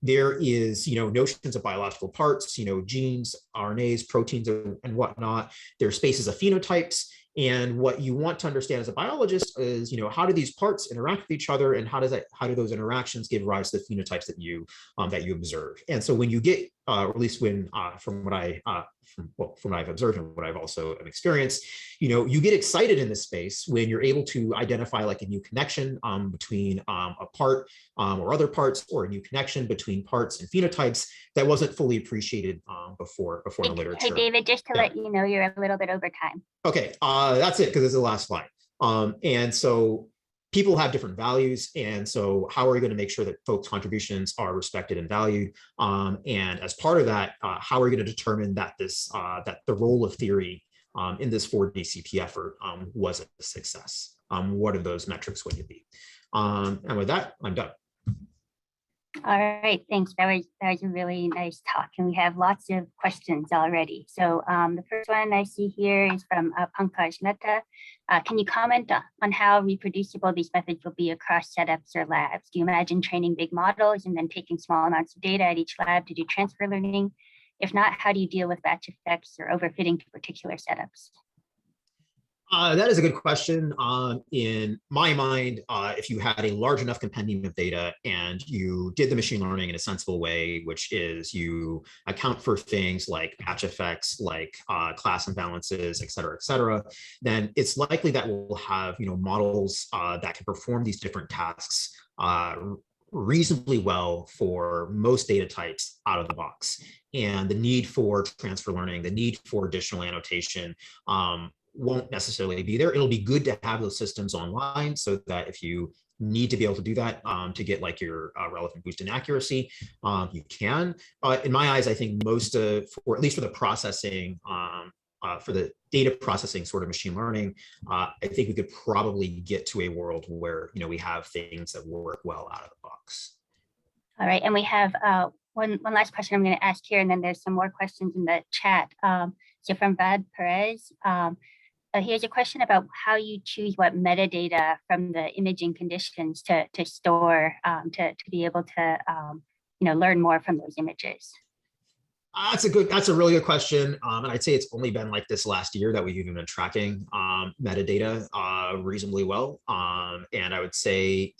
There is, notions of biological parts, genes, RNAs, proteins, and whatnot. There are spaces of phenotypes. And what you want to understand as a biologist is, how do these parts interact with each other, and how do those interactions give rise to the phenotypes that you observe? And so when you get, or at least when from what I've observed and what I've also experienced, you get excited in this space when you're able to identify like a new connection between a part or other parts, or a new connection between parts and phenotypes that wasn't fully appreciated before in the literature. Hey, David, just to let you know, you're a little bit over time. Okay, that's it, because it's the last slide. And so people have different values. And so how are we going to make sure that folks' contributions are respected and valued? And as part of that, how are we going to determine that that the role of theory in this 4DCP effort was a success? What are those metrics going to be? And with that, I'm done. All right, thanks. That was a really nice talk, and we have lots of questions already. So the first one I see here is from Pankaj Mehta. Can you comment on how reproducible these methods will be across setups or labs? Do you imagine training big models and then taking small amounts of data at each lab to do transfer learning? If not, how do you deal with batch effects or overfitting to particular setups? That is a good question. In my mind, if you had a large enough compendium of data and you did the machine learning in a sensible way, which is you account for things like batch effects, like class imbalances, et cetera, then it's likely that we'll have models that can perform these different tasks reasonably well for most data types out of the box. And the need for transfer learning, the need for additional annotation, won't necessarily be there. It'll be good to have those systems online so that if you need to be able to do that to get like your relevant boost in accuracy, you can. In my eyes, I think most of, or at least for the processing, for the data processing sort of machine learning, I think we could probably get to a world where we have things that work well out of the box. All right, and we have one last question I'm going to ask here, and then there's some more questions in the chat. So from Vad Perez, here's a question about how you choose what metadata from the imaging conditions to store to be able to learn more from those images. That's a really good question. And I'd say it's only been like this last year that we've even been tracking metadata reasonably well. And I would say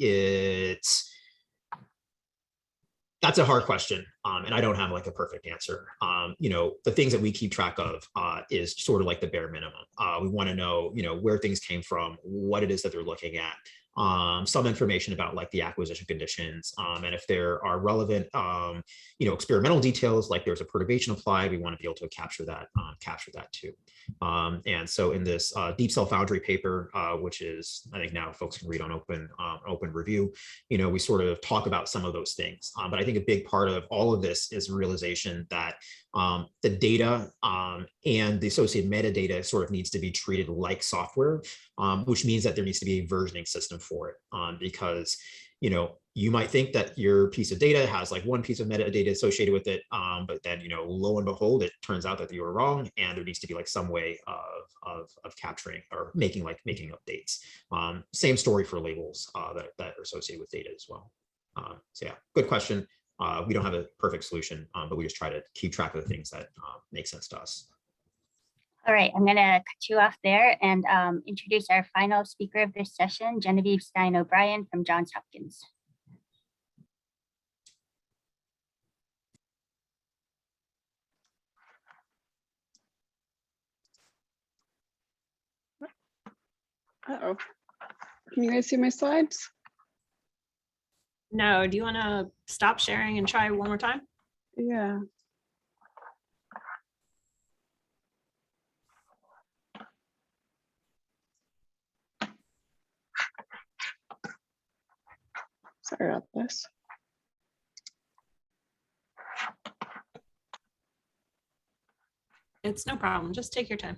that's a hard question, and I don't have like a perfect answer. The things that we keep track of is sort of like the bare minimum. We want to know, where things came from, what it is that they're looking at, some information about like the acquisition conditions, and if there are relevant, experimental details, like there's a perturbation applied, we want to be able to capture that too. And so in this Deep Cell Foundry paper, which is, I think now folks can read on open review, we sort of talk about some of those things. But I think a big part of all of this is realization that the data and the associated metadata sort of needs to be treated like software, which means that there needs to be a versioning system for it, because you might think that your piece of data has like one piece of metadata associated with it, but then lo and behold, it turns out that you were wrong, and there needs to be like some way of capturing or making updates. Same story for labels that are associated with data as well. So yeah, good question. We don't have a perfect solution, but we just try to keep track of the things that make sense to us. All right, I'm going to cut you off there and introduce our final speaker of this session, Genevieve Stein-O'Brien from Johns Hopkins. Uh-oh. Can you guys see my slides? No, do you want to stop sharing and try one more time? Yeah. Sorry about this. It's no problem. Just take your time.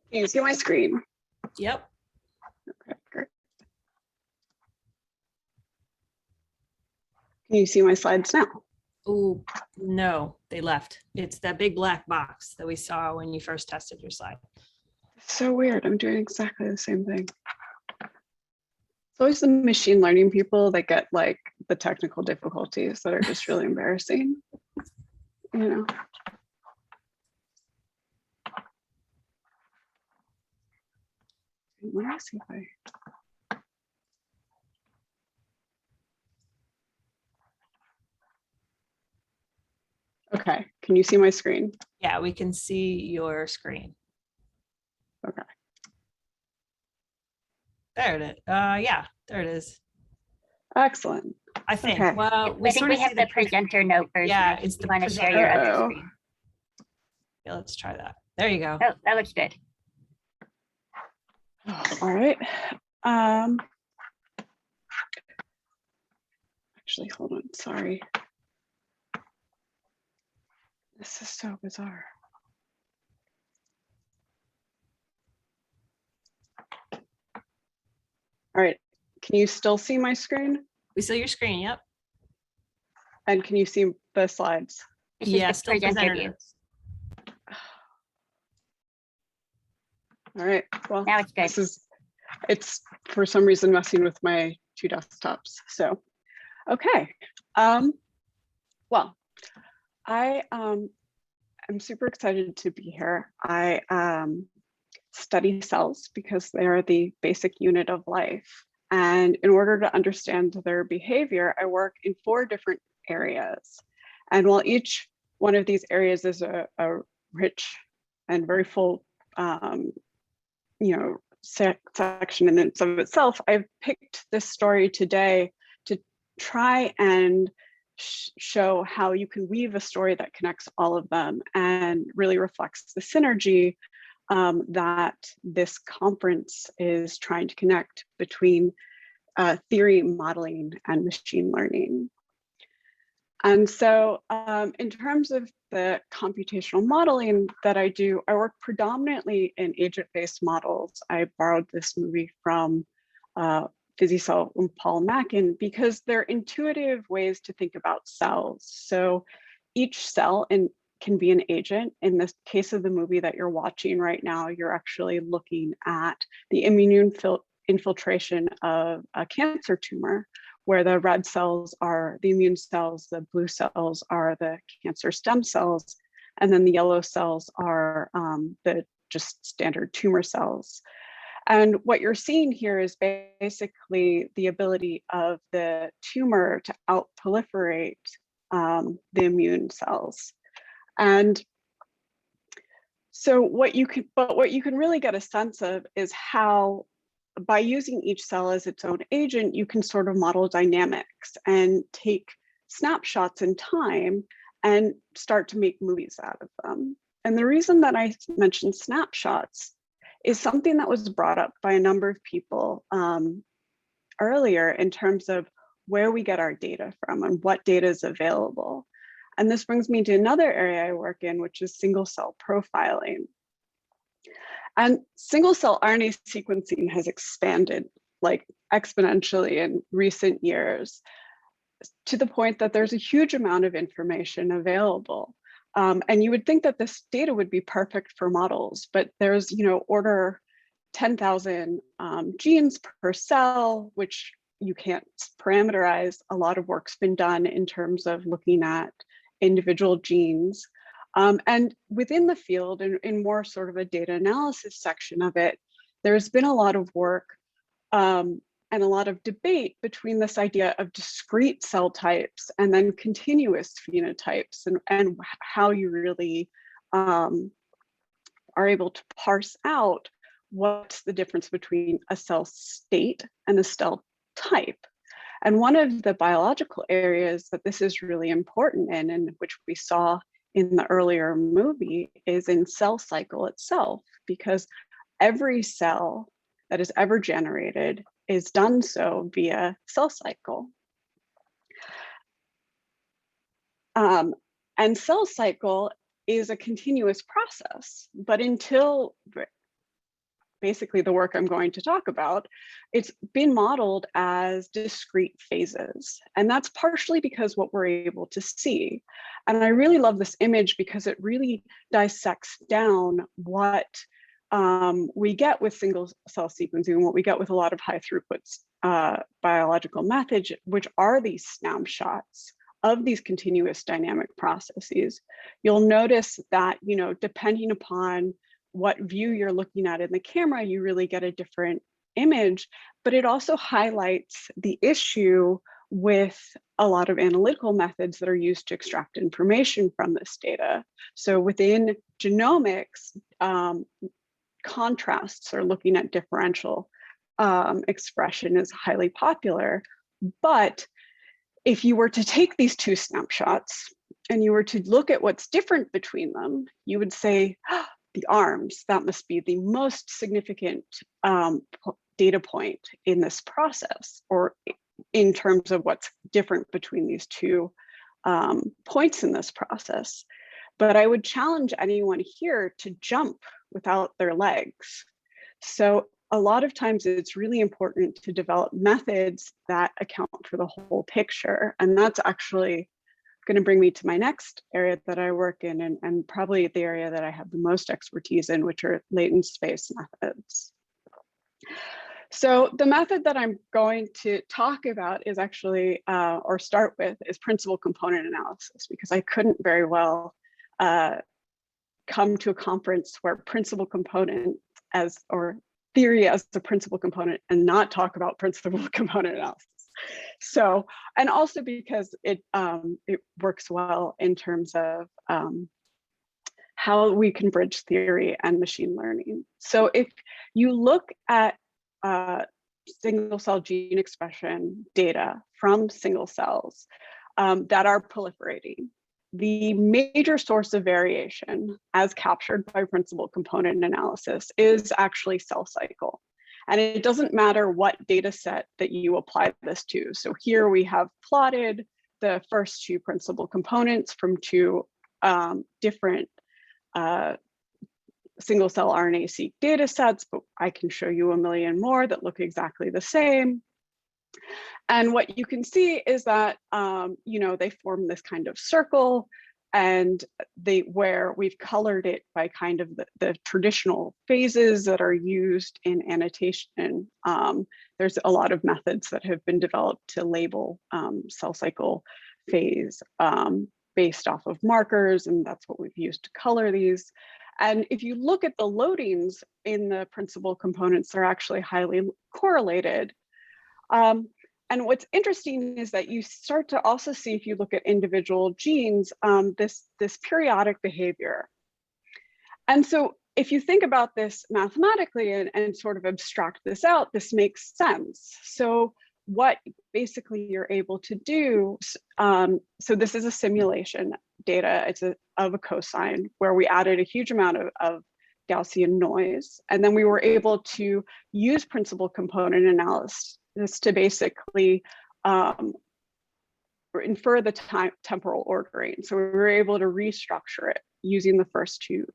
Can you see my screen? Yep. Okay, great. Can you see my slides now? Oh, no, they left. It's that big black box that we saw when you first tested your slide. So weird. I'm doing exactly the same thing. It's always the machine learning people that get like the technical difficulties that are just really embarrassing. You know. Let me see if I. Okay, can you see my screen? Yeah, we can see your screen. Okay. There it is. Yeah, there it is. Excellent. I think. Okay. Well, I think sort we of have see the presenter note version. Yeah, if it's you the want to share your other presenter- screen. Yeah, let's try that. There you go. Oh, that looks good. All right. Actually, hold on. Sorry. This is so bizarre. All right. Can you still see my screen? We see your screen. Yep. And can you see the slides? This Yeah, is the still presenter presenter view. notes. All right. Well, Now it's good. It's for some reason messing with my two desktops. So, okay. Well, I'm super excited to be here. I study cells because they are the basic unit of life. And in order to understand their behavior, I work in 4 different areas. And while each one of these areas is a rich and very full, section in and of itself, I've picked this story today to try and show how you can weave a story that connects all of them and really reflects the synergy that this conference is trying to connect between theory, modeling, and machine learning. And so in terms of the computational modeling that I do, I work predominantly in agent-based models. I borrowed this movie from Physiology and Paul Mackin because they're intuitive ways to think about cells. So each cell can be an agent. In the case of the movie that you're watching right now, you're actually looking at the immune infiltration of a cancer tumor, where the red cells are the immune cells, the blue cells are the cancer stem cells, and then the yellow cells are the just standard tumor cells. And what you're seeing here is basically the ability of the tumor to out-proliferate the immune cells. And so what you can really get a sense of is how, by using each cell as its own agent, you can sort of model dynamics and take snapshots in time and start to make movies out of them. And the reason that I mentioned snapshots is something that was brought up by a number of people earlier in terms of where we get our data from and what data is available. And this brings me to another area I work in, which is single cell profiling. And single cell RNA sequencing has expanded like exponentially in recent years to the point that there's a huge amount of information available. And you would think that this data would be perfect for models, but there's, order 10,000 genes per cell, which you can't parameterize. A lot of work's been done in terms of looking at individual genes. And within the field, in more sort of a data analysis section of it, there's been a lot of work and a lot of debate between this idea of discrete cell types and then continuous phenotypes and how you really are able to parse out what's the difference between a cell state and a cell type. And one of the biological areas that this is really important in, and which we saw in the earlier movie, is in cell cycle itself, because every cell that is ever generated is done so via cell cycle. And cell cycle is a continuous process, but until basically the work I'm going to talk about, it's been modeled as discrete phases. And that's partially because what we're able to see. And I really love this image because it really dissects down what we get with single cell sequencing and what we get with a lot of high throughput biological methods, which are these snapshots of these continuous dynamic processes. You'll notice that, you know, depending upon what view you're looking at in the camera, you really get a different image, but it also highlights the issue with a lot of analytical methods that are used to extract information from this data. So within genomics, contrasts or looking at differential expression is highly popular. But if you were to take these two snapshots and you were to look at what's different between them, you would say, oh, the arms, that must be the most significant data point in this process, or in terms of what's different between these two points in this process. But I would challenge anyone here to jump without their legs. So a lot of times it's really important to develop methods that account for the whole picture. And that's actually going to bring me to my next area that I work in, and probably the area that I have the most expertise in, which are latent space methods. So the method that I'm going to talk about is actually, or start with, is principal component analysis, because I couldn't very well come to a conference where principal component or theory as the principal component and not talk about principal component analysis. So, and also because it works well in terms of how we can bridge theory and machine learning. So if you look at single cell gene expression data from single cells that are proliferating, the major source of variation as captured by principal component analysis is actually cell cycle. And it doesn't matter what data set that you apply this to. So here we have plotted the first two principal components from two different single cell RNA-seq data sets, but I can show you a million more that look exactly the same. And what you can see is that, you know, they form this kind of circle, and where we've colored it by kind of the traditional phases that are used in annotation. There's a lot of methods that have been developed to label cell cycle phase based off of markers, and that's what we've used to color these. And if you look at the loadings in the principal components, they're actually highly correlated. And what's interesting is that you start to also see, if you look at individual genes, this periodic behavior. And so if you think about this mathematically and sort of abstract this out, this makes sense. So what basically you're able to do, so this is a simulation data, it's of a cosine where we added a huge amount of Gaussian noise. And then we were able to use principal component analysis to basically infer the temporal ordering. So we were able to restructure it using the first two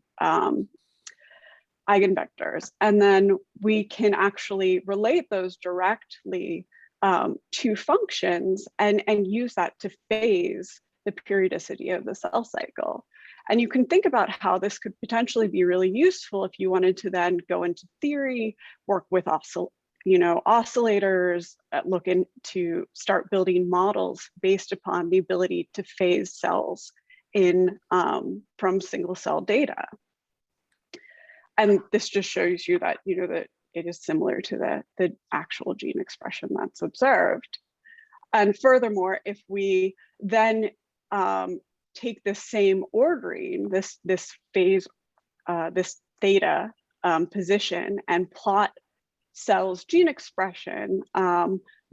eigenvectors. And then we can actually relate those directly to functions and use that to phase the periodicity of the cell cycle. And you can think about how this could potentially be really useful if you wanted to then go into theory, work with oscillators, look into start building models based upon the ability to phase cells in from single cell data. And this just shows you that, that it is similar to the actual gene expression that's observed. And furthermore, if we then take this same ordering, this phase, this theta position and plot cells' gene expression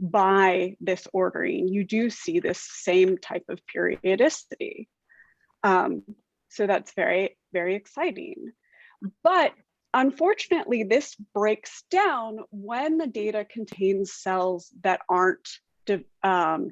by this ordering, you do see this same type of periodicity. So that's very, very exciting. But unfortunately, this breaks down when the data contains cells that aren't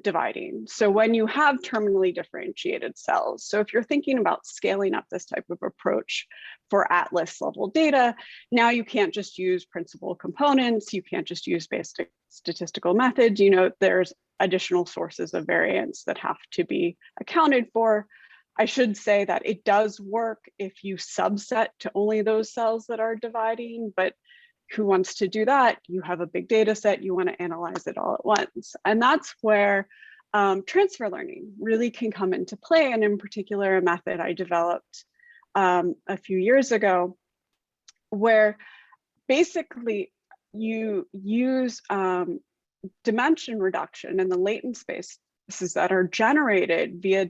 dividing. So when you have terminally differentiated cells, so if you're thinking about scaling up this type of approach for atlas level data, now you can't just use principal components, you can't just use basic statistical methods, you know, there's additional sources of variance that have to be accounted for. I should say that it does work if you subset to only those cells that are dividing, but who wants to do that? You have a big data set, you want to analyze it all at once. And that's where transfer learning really can come into play. And in particular, a method I developed a few years ago, where basically you use dimension reduction in the latent spaces that are generated via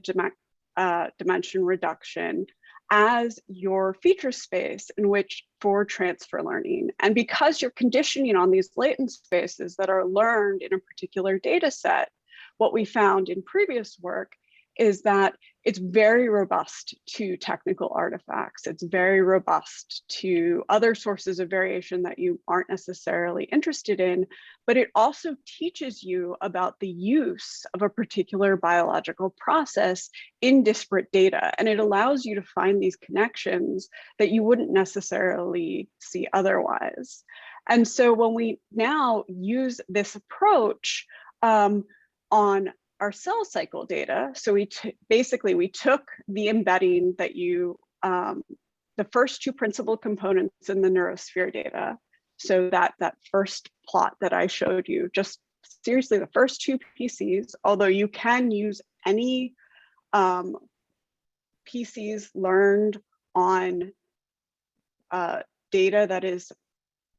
dimension reduction as your feature space in which for transfer learning. And because you're conditioning on these latent spaces that are learned in a particular data set, what we found in previous work is that it's very robust to technical artifacts. It's very robust to other sources of variation that you aren't necessarily interested in, but it also teaches you about the use of a particular biological process in disparate data. And it allows you to find these connections that you wouldn't necessarily see otherwise. And so when we now use this approach on our cell cycle data, so we took the embedding that you, the first two principal components in the neurosphere data, so that first plot that I showed you, just seriously the first two PCs, although you can use any PCs learned on data that is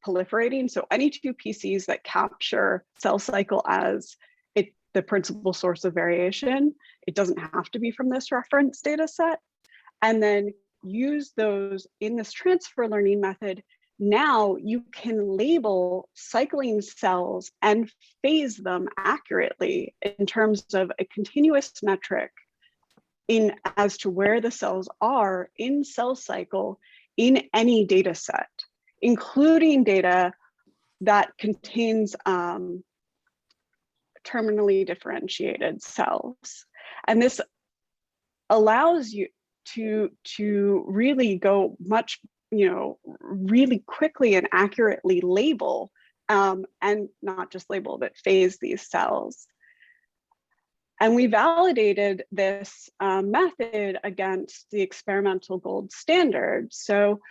proliferating, so any two PCs that capture cell cycle as the principal source of variation. It doesn't have to be from this reference data set. And then use those in this transfer learning method. Now you can label cycling cells and phase them accurately in terms of a continuous metric as to where the cells are in cell cycle in any data set, including data that contains terminally differentiated cells. And this allows you to really go much, really quickly and accurately label and not just label, but phase these cells. And we validated this method against the experimental gold standard. So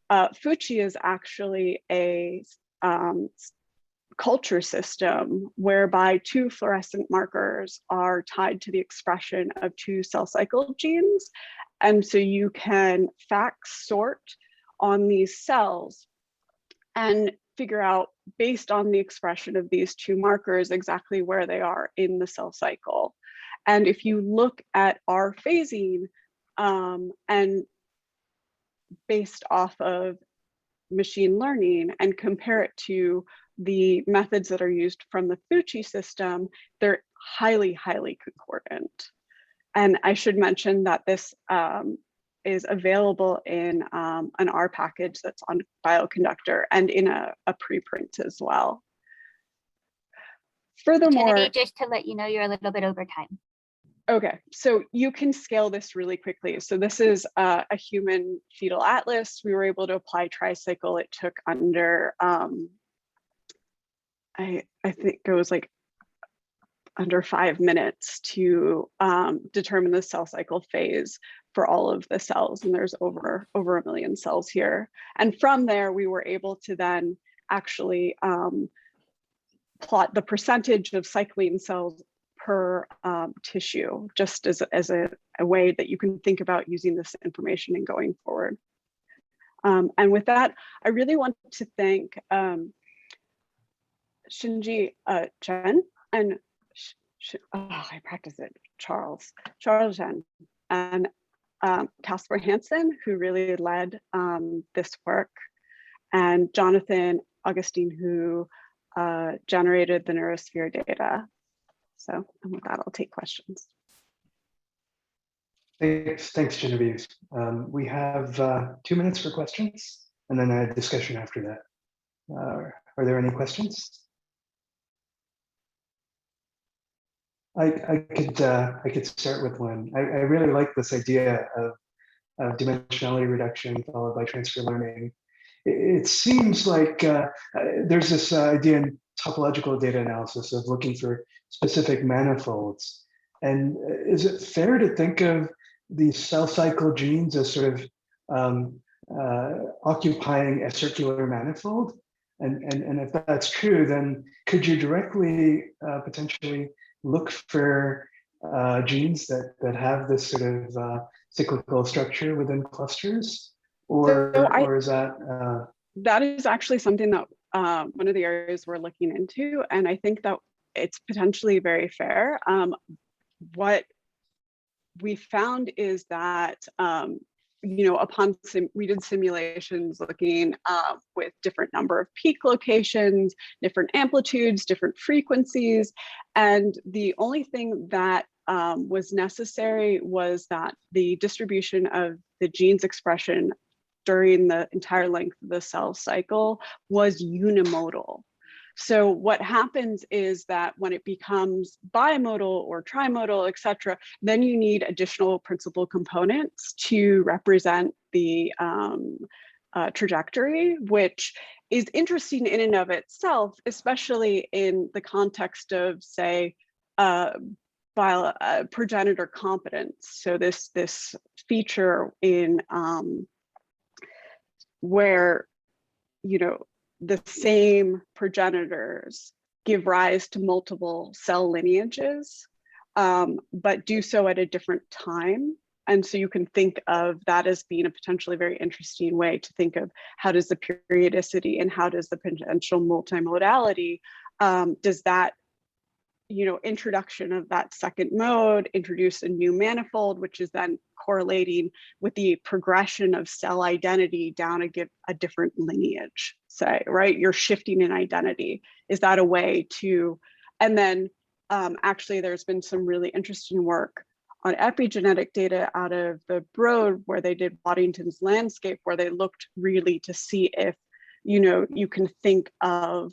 Fuchi is actually a culture system whereby two fluorescent markers are tied to the expression of two cell cycle genes. And so you can fax sort on these cells and figure out, based on the expression of these two markers, exactly where they are in the cell cycle. And if you look at our phasing and based off of machine learning and compare it to the methods that are used from the Fuchi system, they're highly, highly concordant. And I should mention that this is available in an R package that's on Bioconductor and in a preprint as well. Furthermore, Genevieve, just to let you know, you're a little bit over time. Okay, so you can scale this really quickly. So this is a human fetal atlas. We were able to apply tricycle. It took under, I think it was like under 5 minutes to determine the cell cycle phase for all of the cells. And there's over 1 million cells here. And from there, we were able to then actually plot the percentage of cycling cells per tissue, just as a way that you can think about using this information and going forward. And with that, I really want to thank Shinji Chen and I practice it, Charles Chen, and Casper Hansen, who really led this work. and Jonathan Augustine, who generated the neurosphere data. So, and with that, I'll take questions. Thanks, Genevieve. We have 2 minutes for questions, and then a discussion after that. Are there any questions? I could start with one. I really like this idea of dimensionality reduction followed by transfer learning. It seems like there's this idea in topological data analysis of looking for specific manifolds. And is it fair to think of these cell cycle genes as sort of occupying a circular manifold? And if that's true, then could you directly potentially look for genes that have this sort of cyclical structure within clusters? Or is that? That is actually something that one of the areas we're looking into. And I think that it's potentially very fair. What we found is that, you know, we did simulations looking with different number of peak locations, different amplitudes, different frequencies. And the only thing that was necessary was that the distribution of the gene's expression during the entire length of the cell cycle was unimodal. So what happens is that when it becomes bimodal or trimodal, et cetera, then you need additional principal components to represent the trajectory, which is interesting in and of itself, especially in the context of, say, progenitor competence. So this feature in where, you know, the same progenitors give rise to multiple cell lineages, but do so at a different time. And so you can think of that as being a potentially very interesting way to think of how does the periodicity and how does the potential multimodality, does that, you know, introduction of that second mode introduce a new manifold, which is then correlating with the progression of cell identity down a different lineage, say, right? You're shifting in identity. Is that a way to, and then actually there's been some really interesting work on epigenetic data out of the Broad where they did Waddington's landscape, where they looked really to see if, you know, you can think of,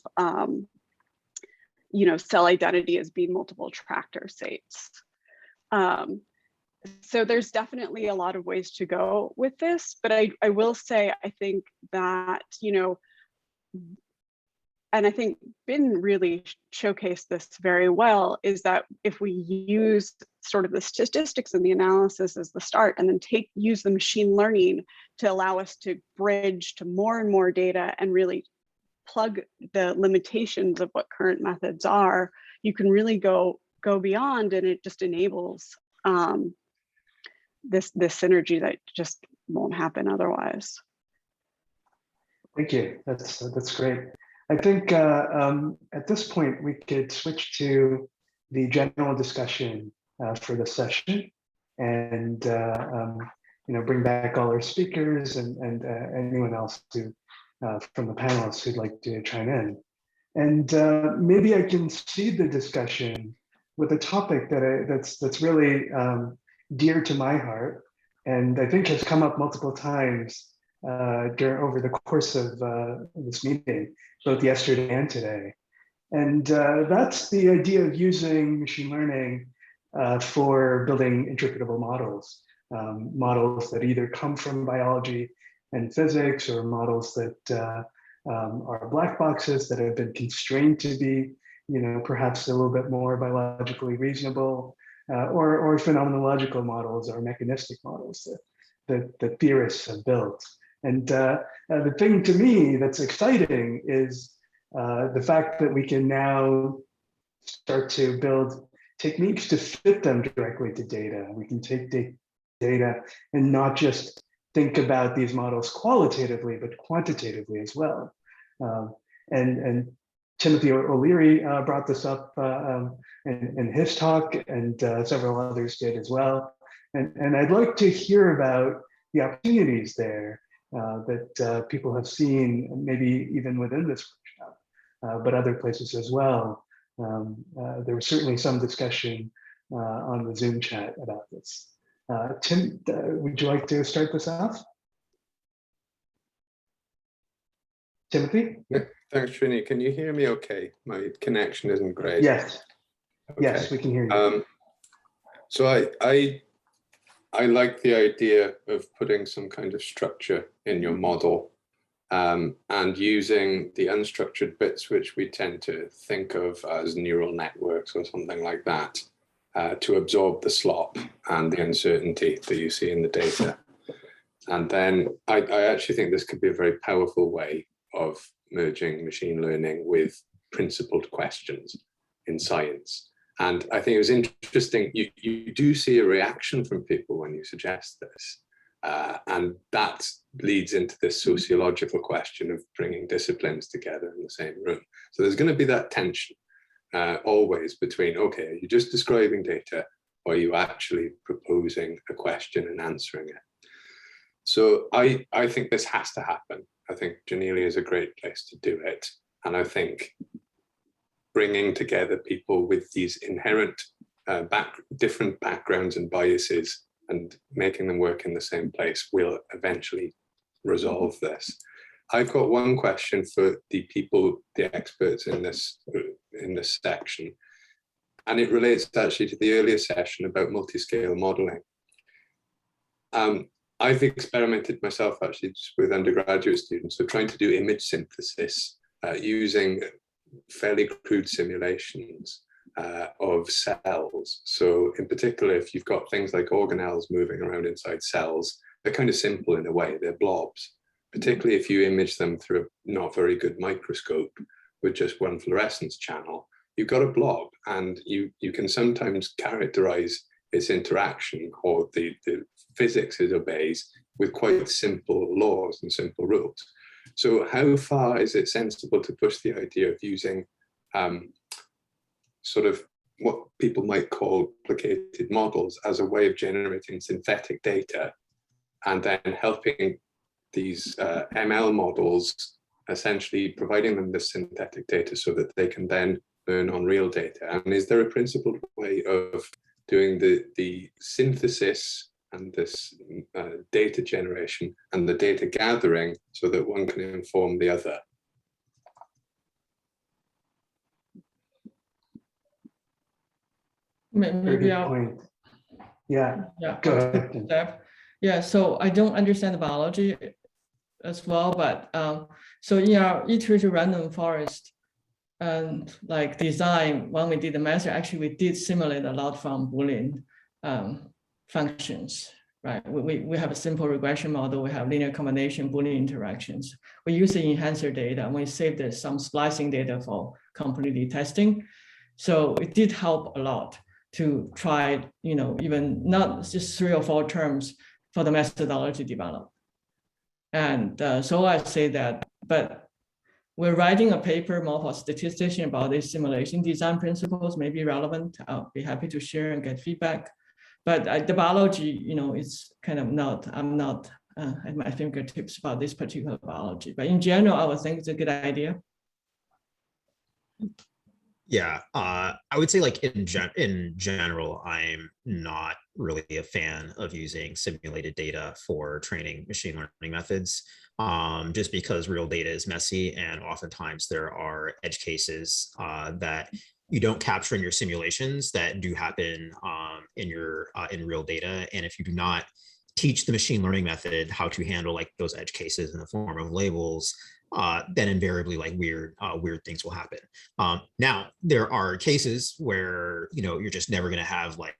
you know, cell identity as being multiple tractor states. So there's definitely a lot of ways to go with this, but I will say, I think that, you know, and I think Ben really showcased this very well, is that if we use sort of the statistics and the analysis as the start, and then use the machine learning to allow us to bridge to more and more data and really plug the limitations of what current methods are, you can really go beyond, and it just enables this synergy that just won't happen otherwise. Thank you. That's great. I think at this point we could switch to the general discussion for the session, and you know, bring back all our speakers and anyone else who from the panelists who'd like to chime in. And maybe I can seed the discussion with a topic that's really dear to my heart, and I think has come up multiple times over the course of this meeting, both yesterday and today. And that's the idea of using machine learning for building interpretable models, models that either come from biology and physics, or models that are black boxes that have been constrained to be, you know, perhaps a little bit more biologically reasonable, or phenomenological models or mechanistic models that theorists have built. And the thing to me that's exciting is the fact that we can now start to build techniques to fit them directly to data. We can take data and not just think about these models qualitatively, but quantitatively as well. And Timothy O'Leary brought this up in his talk, and several others did as well. And I'd like to hear about the opportunities there, that people have seen, maybe even within this workshop, but other places as well. There was certainly some discussion on the Zoom chat about this. Tim, would you like to start this off? Timothy? Yeah, thanks, Srini. Can you hear me okay? My connection isn't great. Yes. Okay. Yes, we can hear you. So I like the idea of putting some kind of structure in your model and using the unstructured bits, which we tend to think of as neural networks or something like that, to absorb the slop and the uncertainty that you see in the data. And then I actually think this could be a very powerful way of merging machine learning with principled questions in science. And I think it was interesting, you do see a reaction from people when you suggest this. And that leads into this sociological question of bringing disciplines together in the same room. So there's going to be that tension always between, okay, are you just describing data, or are you actually proposing a question and answering it? So I think this has to happen. I think Janelia is a great place to do it. And I think bringing together people with these inherent different backgrounds and biases and making them work in the same place will eventually resolve this. I've got one question for the people, the experts in this section, and it relates actually to the earlier session about multi-scale modeling. I've experimented myself actually just with undergraduate students, so trying to do image synthesis using fairly crude simulations of cells. So in particular, if you've got things like organelles moving around inside cells, they're kind of simple in a way, they're blobs, particularly if you image them through a not very good microscope with just one fluorescence channel, you've got a blob, and you can sometimes characterize its interaction or the physics it obeys with quite simple laws and simple rules. So how far is it sensible to push the idea of using sort of what people might call replicated models as a way of generating synthetic data, and then helping these ML models, essentially providing them this synthetic data so that they can then learn on real data? And is there a principled way of doing the synthesis and this data generation and the data gathering so that one can inform the other? Maybe I'll, point. Yeah, yeah, go ahead. Yeah, so I don't understand the biology as well, but so in our iterative random forest and like design, when we did the method, actually we did simulate a lot from Boolean functions, right? We have a simple regression model, we have linear combination Boolean interactions. We use the enhancer data, and we saved some splicing data for completely testing. So it did help a lot to try, even not just 3 or 4 terms for the methodology developed. And so I say that, but we're writing a paper more for statistician about these simulation design principles may be relevant. I'll be happy to share and get feedback. But the biology, it's kind of not, I'm not at my fingertips about this particular biology. But in general, I would think it's a good idea. Yeah, I would say like in general, I'm not really a fan of using simulated data for training machine learning methods, just because real data is messy, and oftentimes there are edge cases that you don't capture in your simulations that do happen in real data. And if you do not teach the machine learning method how to handle like those edge cases in the form of labels, then invariably like weird things will happen. Now there are cases where you're just never going to have like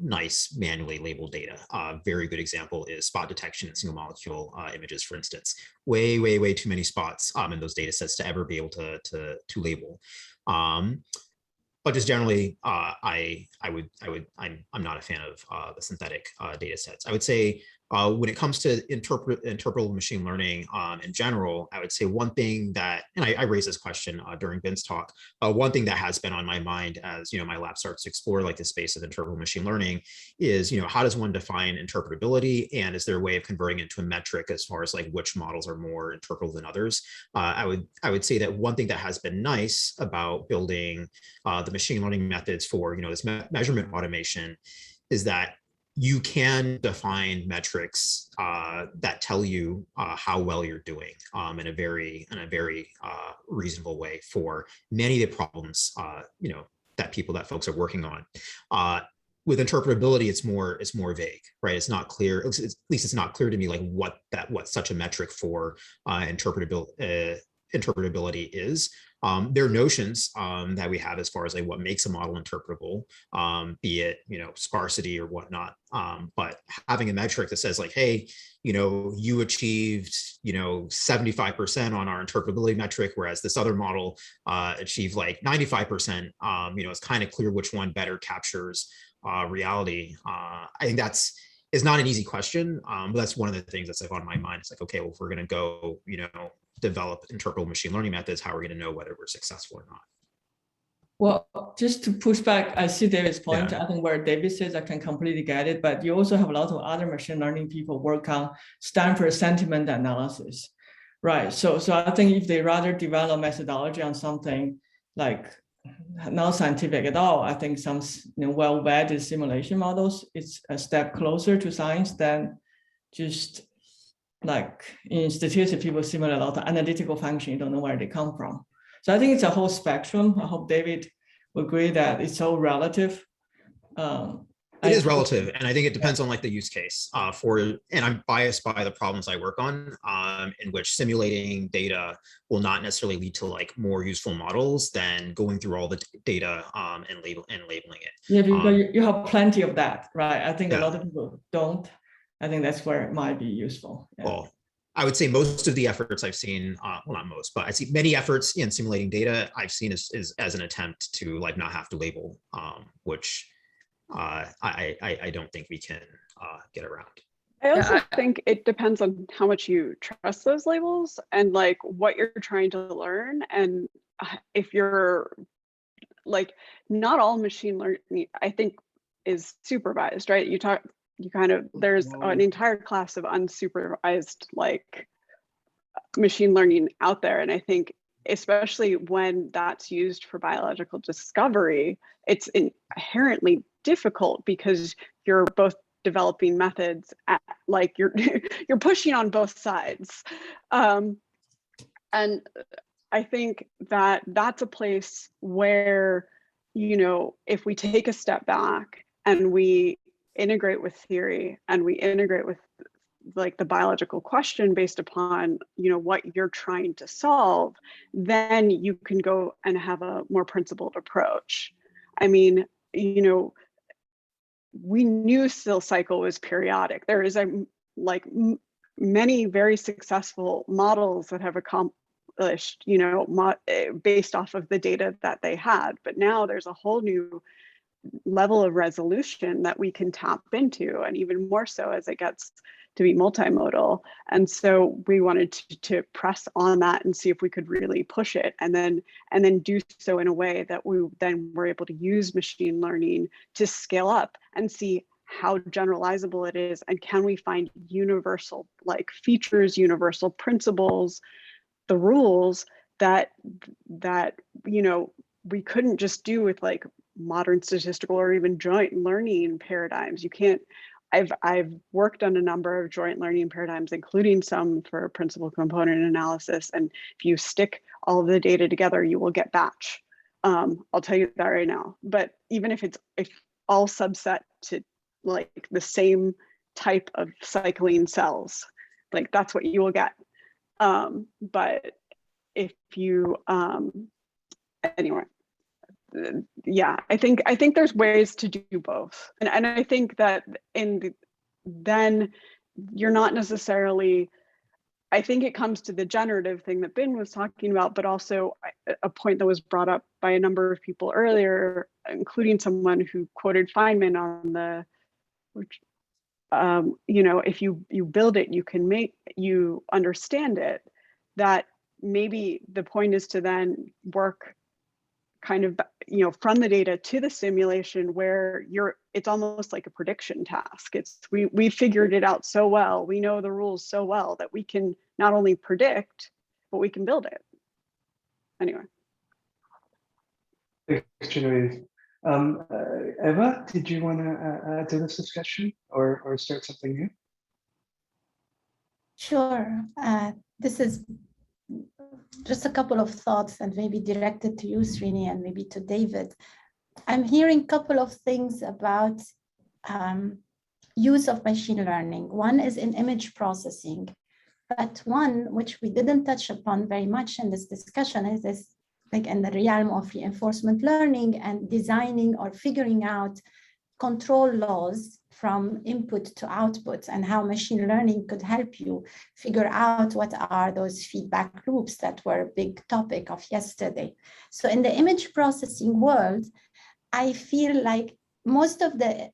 nice manually labeled data. Very good example is spot detection in single molecule images, for instance. Way too many spots in those data sets to ever be able to label. But just generally, I'm not a fan of the synthetic data sets. I would say When it comes to interpretable machine learning in general, I would say one thing that, and I raised this question during Ben's talk, one thing that has been on my mind as my lab starts to explore like the space of interpretable machine learning is, how does one define interpretability, and is there a way of converting it into a metric as far as like which models are more interpretable than others? I would say that one thing that has been nice about building the machine learning methods for this measurement automation is that you can define metrics that tell you how well you're doing in a very reasonable way for many of the problems that folks are working on. With interpretability, it's more vague, right? It's not clear. At least it's not clear to me like what such a metric for interpretability is. There are notions that we have as far as like what makes a model interpretable, be it sparsity or whatnot. But having a metric that says like, hey, you achieved 75% on our interpretability metric, whereas this other model achieved like 95%. It's kind of clear which one better captures reality. I think it's not an easy question, but that's one of the things that's like on my mind. It's like, okay, well, if we're going to go, develop interpretable machine learning methods, how are we going to know whether we're successful or not? Well, just to push back, I see David's point. Yeah. I think where David says I can completely get it, but you also have a lot of other machine learning people work on Stanford sentiment analysis, right? So I think if they rather develop methodology on something like not scientific at all, I think some well-vetted simulation models, it's a step closer to science than just like in statistics, people simulate a lot of analytical function, you don't know where they come from. So I think it's a whole spectrum. I hope David will agree that it's all relative. It is relative, and I think it depends on like the use case. And I'm biased by the problems I work on, in which simulating data will not necessarily lead to like more useful models than going through all the data and labeling it. Yeah, because you have plenty of that, right? I think Yeah. a lot of people don't. I think that's where it might be useful. Yeah. Well, I would say most of the efforts I've seen, well, not most, but I see many efforts in simulating data I've seen is as an attempt to like not have to label, which I don't think we can get around. I also think it depends on how much you trust those labels and like what you're trying to learn. And if you're like, not all machine learning, I think, is supervised, right? There's an entire class of unsupervised like machine learning out there. And I think especially when that's used for biological discovery, it's inherently difficult because you're both developing methods at, like you're pushing on both sides. And I think that that's a place where, if we take a step back and we integrate with theory and we integrate with like the biological question based upon what you're trying to solve, then you can go and have a more principled approach. I mean, we knew cell cycle was periodic. There is many very successful models that have accomplished based off of the data that they had, but now there's a whole new level of resolution that we can tap into, and even more so as it gets to be multimodal. And so we wanted to press on that and see if we could really push it, and then do so in a way that we then were able to use machine learning to scale up and see how generalizable it is, and can we find universal like features, universal principles, the rules that we couldn't just do with like modern statistical or even joint learning paradigms. You can't. I've worked on a number of joint learning paradigms, including some for principal component analysis. And if you stick all of the data together, you will get batch. I'll tell you that right now. But even if all subset to like the same type of cycling cells, like that's what you will get. But if you anyway. Yeah, I think there's ways to do both, and I think that then you're not necessarily. I think it comes to the generative thing that Ben was talking about, but also a point that was brought up by a number of people earlier, including someone who quoted Feynman on you know, if you build it, you understand it, that maybe the point is to then work kind of, you know, from the data to the simulation where it's almost like a prediction task. We figured it out so well, we know the rules so well that we can not only predict, but we can build it. Anyway. Thanks, Genevieve. Eva, did you want to add to this discussion or start something new? Sure. This is just a couple of thoughts and maybe directed to you, Srini, and maybe to David. I'm hearing a couple of things about use of machine learning. One is in image processing, but one which we didn't touch upon very much in this discussion is this, like in the realm of reinforcement learning and designing or figuring out control laws from input to output, and how machine learning could help you figure out what are those feedback loops that were a big topic of yesterday. So in the image processing world, I feel like most of the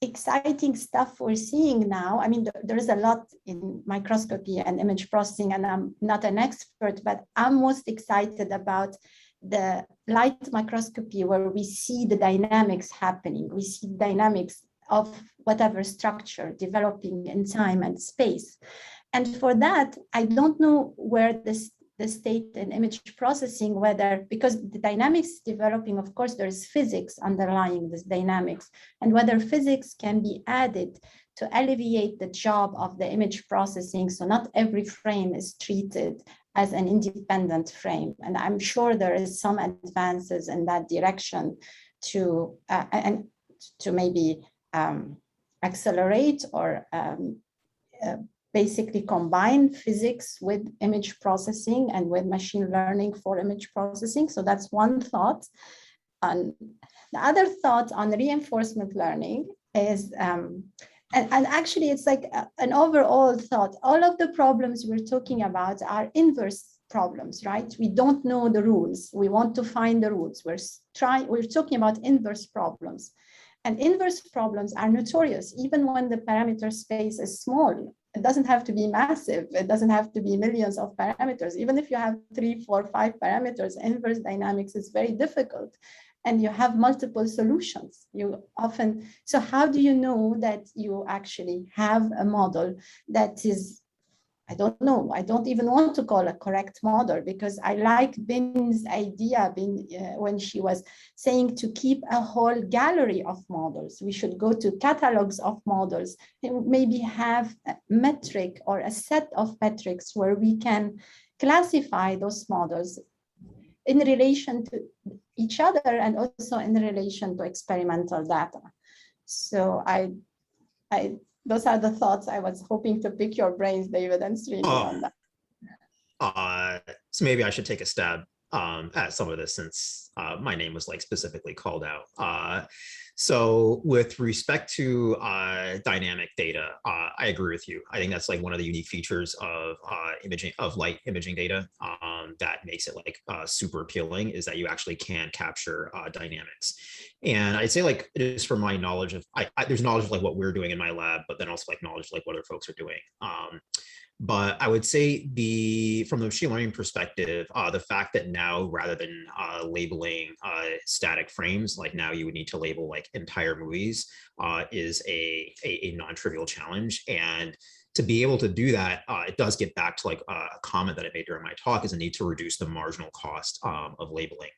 exciting stuff we're seeing now, I mean, there is a lot in microscopy and image processing, and I'm not an expert, but I'm most excited about the light microscopy, where we see the dynamics happening. We see dynamics of whatever structure developing in time and space. And for that, I don't know where the state in image processing, whether, because the dynamics developing, of course, there's physics underlying this dynamics, and whether physics can be added to alleviate the job of the image processing. So not every frame is treated as an independent frame. And I'm sure there is some advances in that direction to maybe accelerate or basically combine physics with image processing and with machine learning for image processing. So that's one thought. And the other thought on reinforcement learning is, and actually it's like an overall thought, all of the problems we're talking about are inverse problems, right? We don't know the rules. We want to find the rules. We're talking about inverse problems. And inverse problems are notorious, even when the parameter space is small. It doesn't have to be massive. It doesn't have to be millions of parameters. Even if you have 3, 4, 5 parameters, inverse dynamics is very difficult. And you have multiple solutions. So how do you know that you actually have a model that is, I don't know, I don't even want to call a correct model, because I like Bin's idea, when she was saying to keep a whole gallery of models. We should go to catalogs of models and maybe have a metric or a set of metrics where we can classify those models in relation to each other and also in relation to experimental data. So those are the thoughts. I was hoping to pick your brains, David and Srini, on that. So maybe I should take a stab at some of this, since my name was like specifically called out. So with respect to dynamic data, I agree with you. I think that's like one of the unique features of light imaging data that makes it like super appealing, is that you actually can capture dynamics. And I'd say, like, just from my knowledge of, there's knowledge of like what we're doing in my lab, but then also like knowledge of like what other folks are doing. But I would say from the machine learning perspective, the fact that now, rather than labeling static frames, like now you would need to label like entire movies, is a non-trivial challenge. And to be able to do that, it does get back to like a comment that I made during my talk, is a need to reduce the marginal cost of labeling.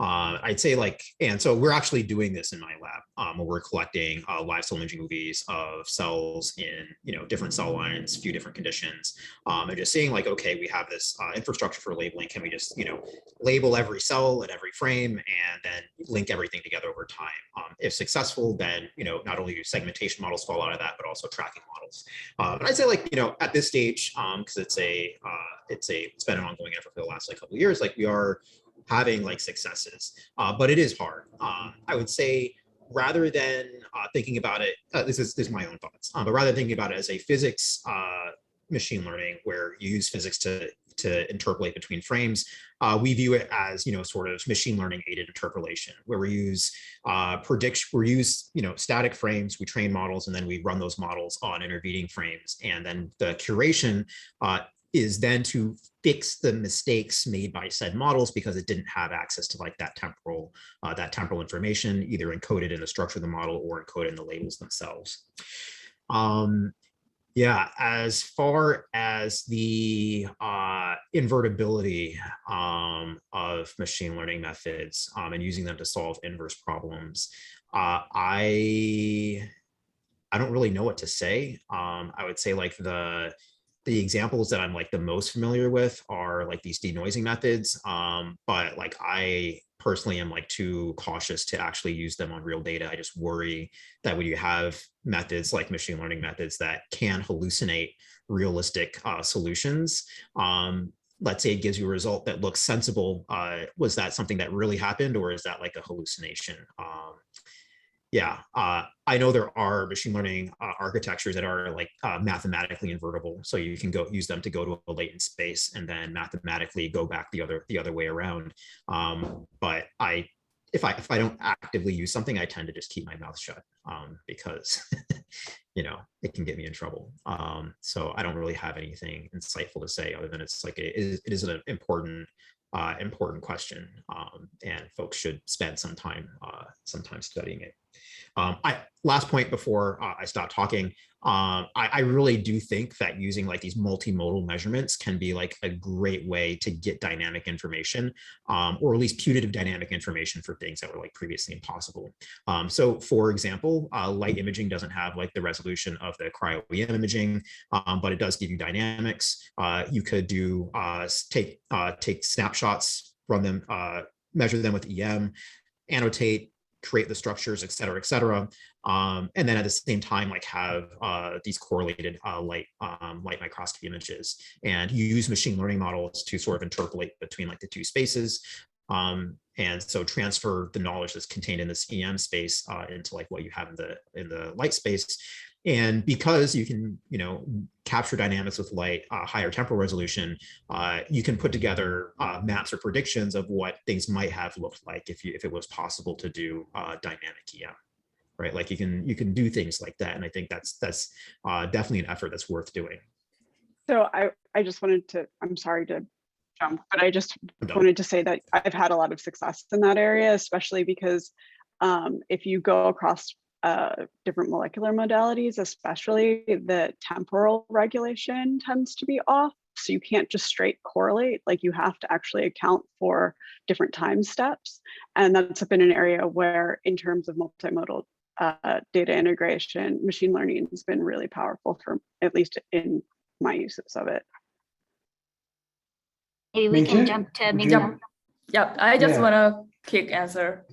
I'd say like, and so we're actually doing this in my lab, where we're collecting live cell imaging movies of cells in, different cell lines, few different conditions, and just saying like, okay, we have this infrastructure for labeling. Can we just, label every cell and every frame and then link everything together over time? If successful, then, not only do segmentation models fall out of that, but also tracking models. But I'd say like, at this stage, because it's been an ongoing effort for the last like couple of years, like we are having like successes, but it is hard. I would say, rather than thinking about it, this is my own thoughts, but rather than thinking about it as a physics machine learning, where you use physics to to interpolate between frames, we view it as, sort of machine learning aided interpolation, where we use static frames, we train models, and then we run those models on intervening frames. And then the curation is then to fix the mistakes made by said models because it didn't have access to like that temporal information, either encoded in the structure of the model or encoded in the labels themselves. Yeah, as far as the invertibility of machine learning methods and using them to solve inverse problems, I don't really know what to say. I would say like the examples that I'm like the most familiar with are like these denoising methods, but like I personally am like too cautious to actually use them on real data. I just worry that when you have methods like machine learning methods that can hallucinate realistic solutions, let's say it gives you a result that looks sensible, was that something that really happened, or is that like a hallucination? I know there are machine learning architectures that are like mathematically invertible, so you can use them to go to a latent space and then mathematically go back the other way around. But if I don't actively use something, I tend to just keep my mouth shut because it can get me in trouble. So I don't really have anything insightful to say other than it's like it is an important question, and folks should spend some time studying it. Last point before I stop talking, I really do think that using like these multimodal measurements can be like a great way to get dynamic information, or at least putative dynamic information for things that were like previously impossible. So for example, light imaging doesn't have like the resolution of the cryo-EM imaging, but it does give you dynamics. You could do take snapshots, run them, measure them with EM, annotate, create the structures, et cetera, and then at the same time, like have these correlated light microscopy images, and use machine learning models to sort of interpolate between like the two spaces, and so transfer the knowledge that's contained in this EM space into like what you have in the light space. And because you can, capture dynamics with light, higher temporal resolution, you can put together maps or predictions of what things might have looked like if it was possible to do dynamic EM, right? Like you can do things like that, and I think that's definitely an effort that's worth doing. So I just wanted to, I'm sorry to jump, but I just wanted to say that I've had a lot of success in that area, especially because if you go across different molecular modalities, especially the temporal regulation tends to be off. So you can't just straight correlate, like you have to actually account for different time steps. And that's been an area where in terms of multimodal data integration, machine learning has been really powerful for, at least in my uses of it. Maybe we can jump to Minkyung. Yeah, I just want a quick answer.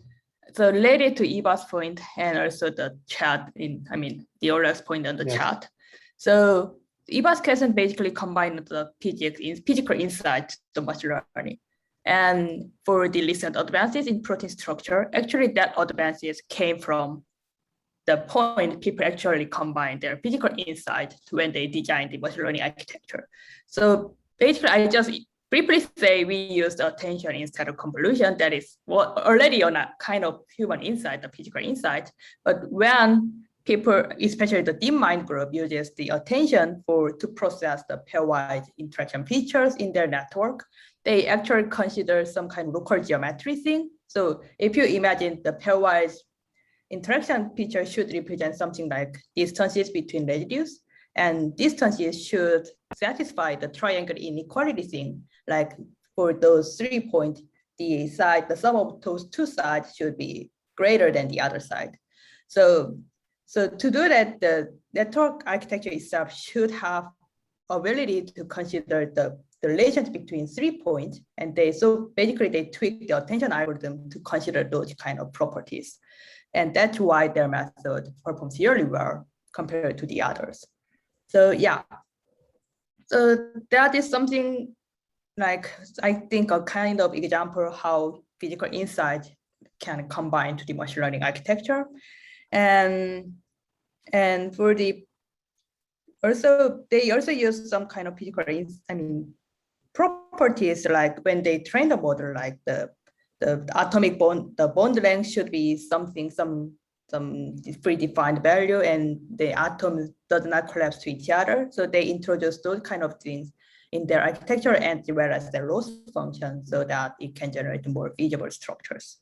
So related to Eva's point and also the chat the Ola's point on the chat. So Eva's question basically combined the physical insight, the machine learning. And for the recent advances in protein structure, actually that advances came from the point people actually combined their physical insight to when they designed the machine learning architecture. So basically I just briefly say we used attention instead of convolution. That is already on a kind of human insight, the physical insight. But when people, especially the DeepMind group, uses the attention to process the pairwise interaction features in their network, they actually consider some kind of local geometry thing. So if you imagine the pairwise interaction feature should represent something like distances between residues, and distances should satisfy the triangle inequality thing. Like for those 3 points, the sum of those two sides should be greater than the other side. So to do that, the network architecture itself should have ability to consider the relations between 3 points, and so basically they tweak the attention algorithm to consider those kind of properties. And that's why their method performs really well compared to the others. So yeah, so that is something like, I think a kind of example how physical insight can combine to the machine learning architecture. And for they also use some kind of physical properties like when they train the model, like the atomic bond, the bond length should be something, some predefined value, and the atom does not collapse to each other. So they introduce those kind of things in their architecture as well as the loss function so that it can generate more feasible structures.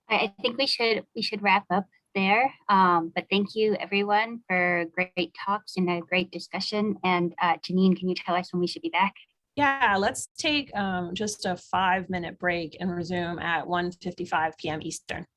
I think we should wrap up there. But thank you everyone for great talks and a great discussion. And Janine, can you tell us when we should be back? Yeah, let's take just a 5-minute break and resume at 1:55 p.m. Eastern.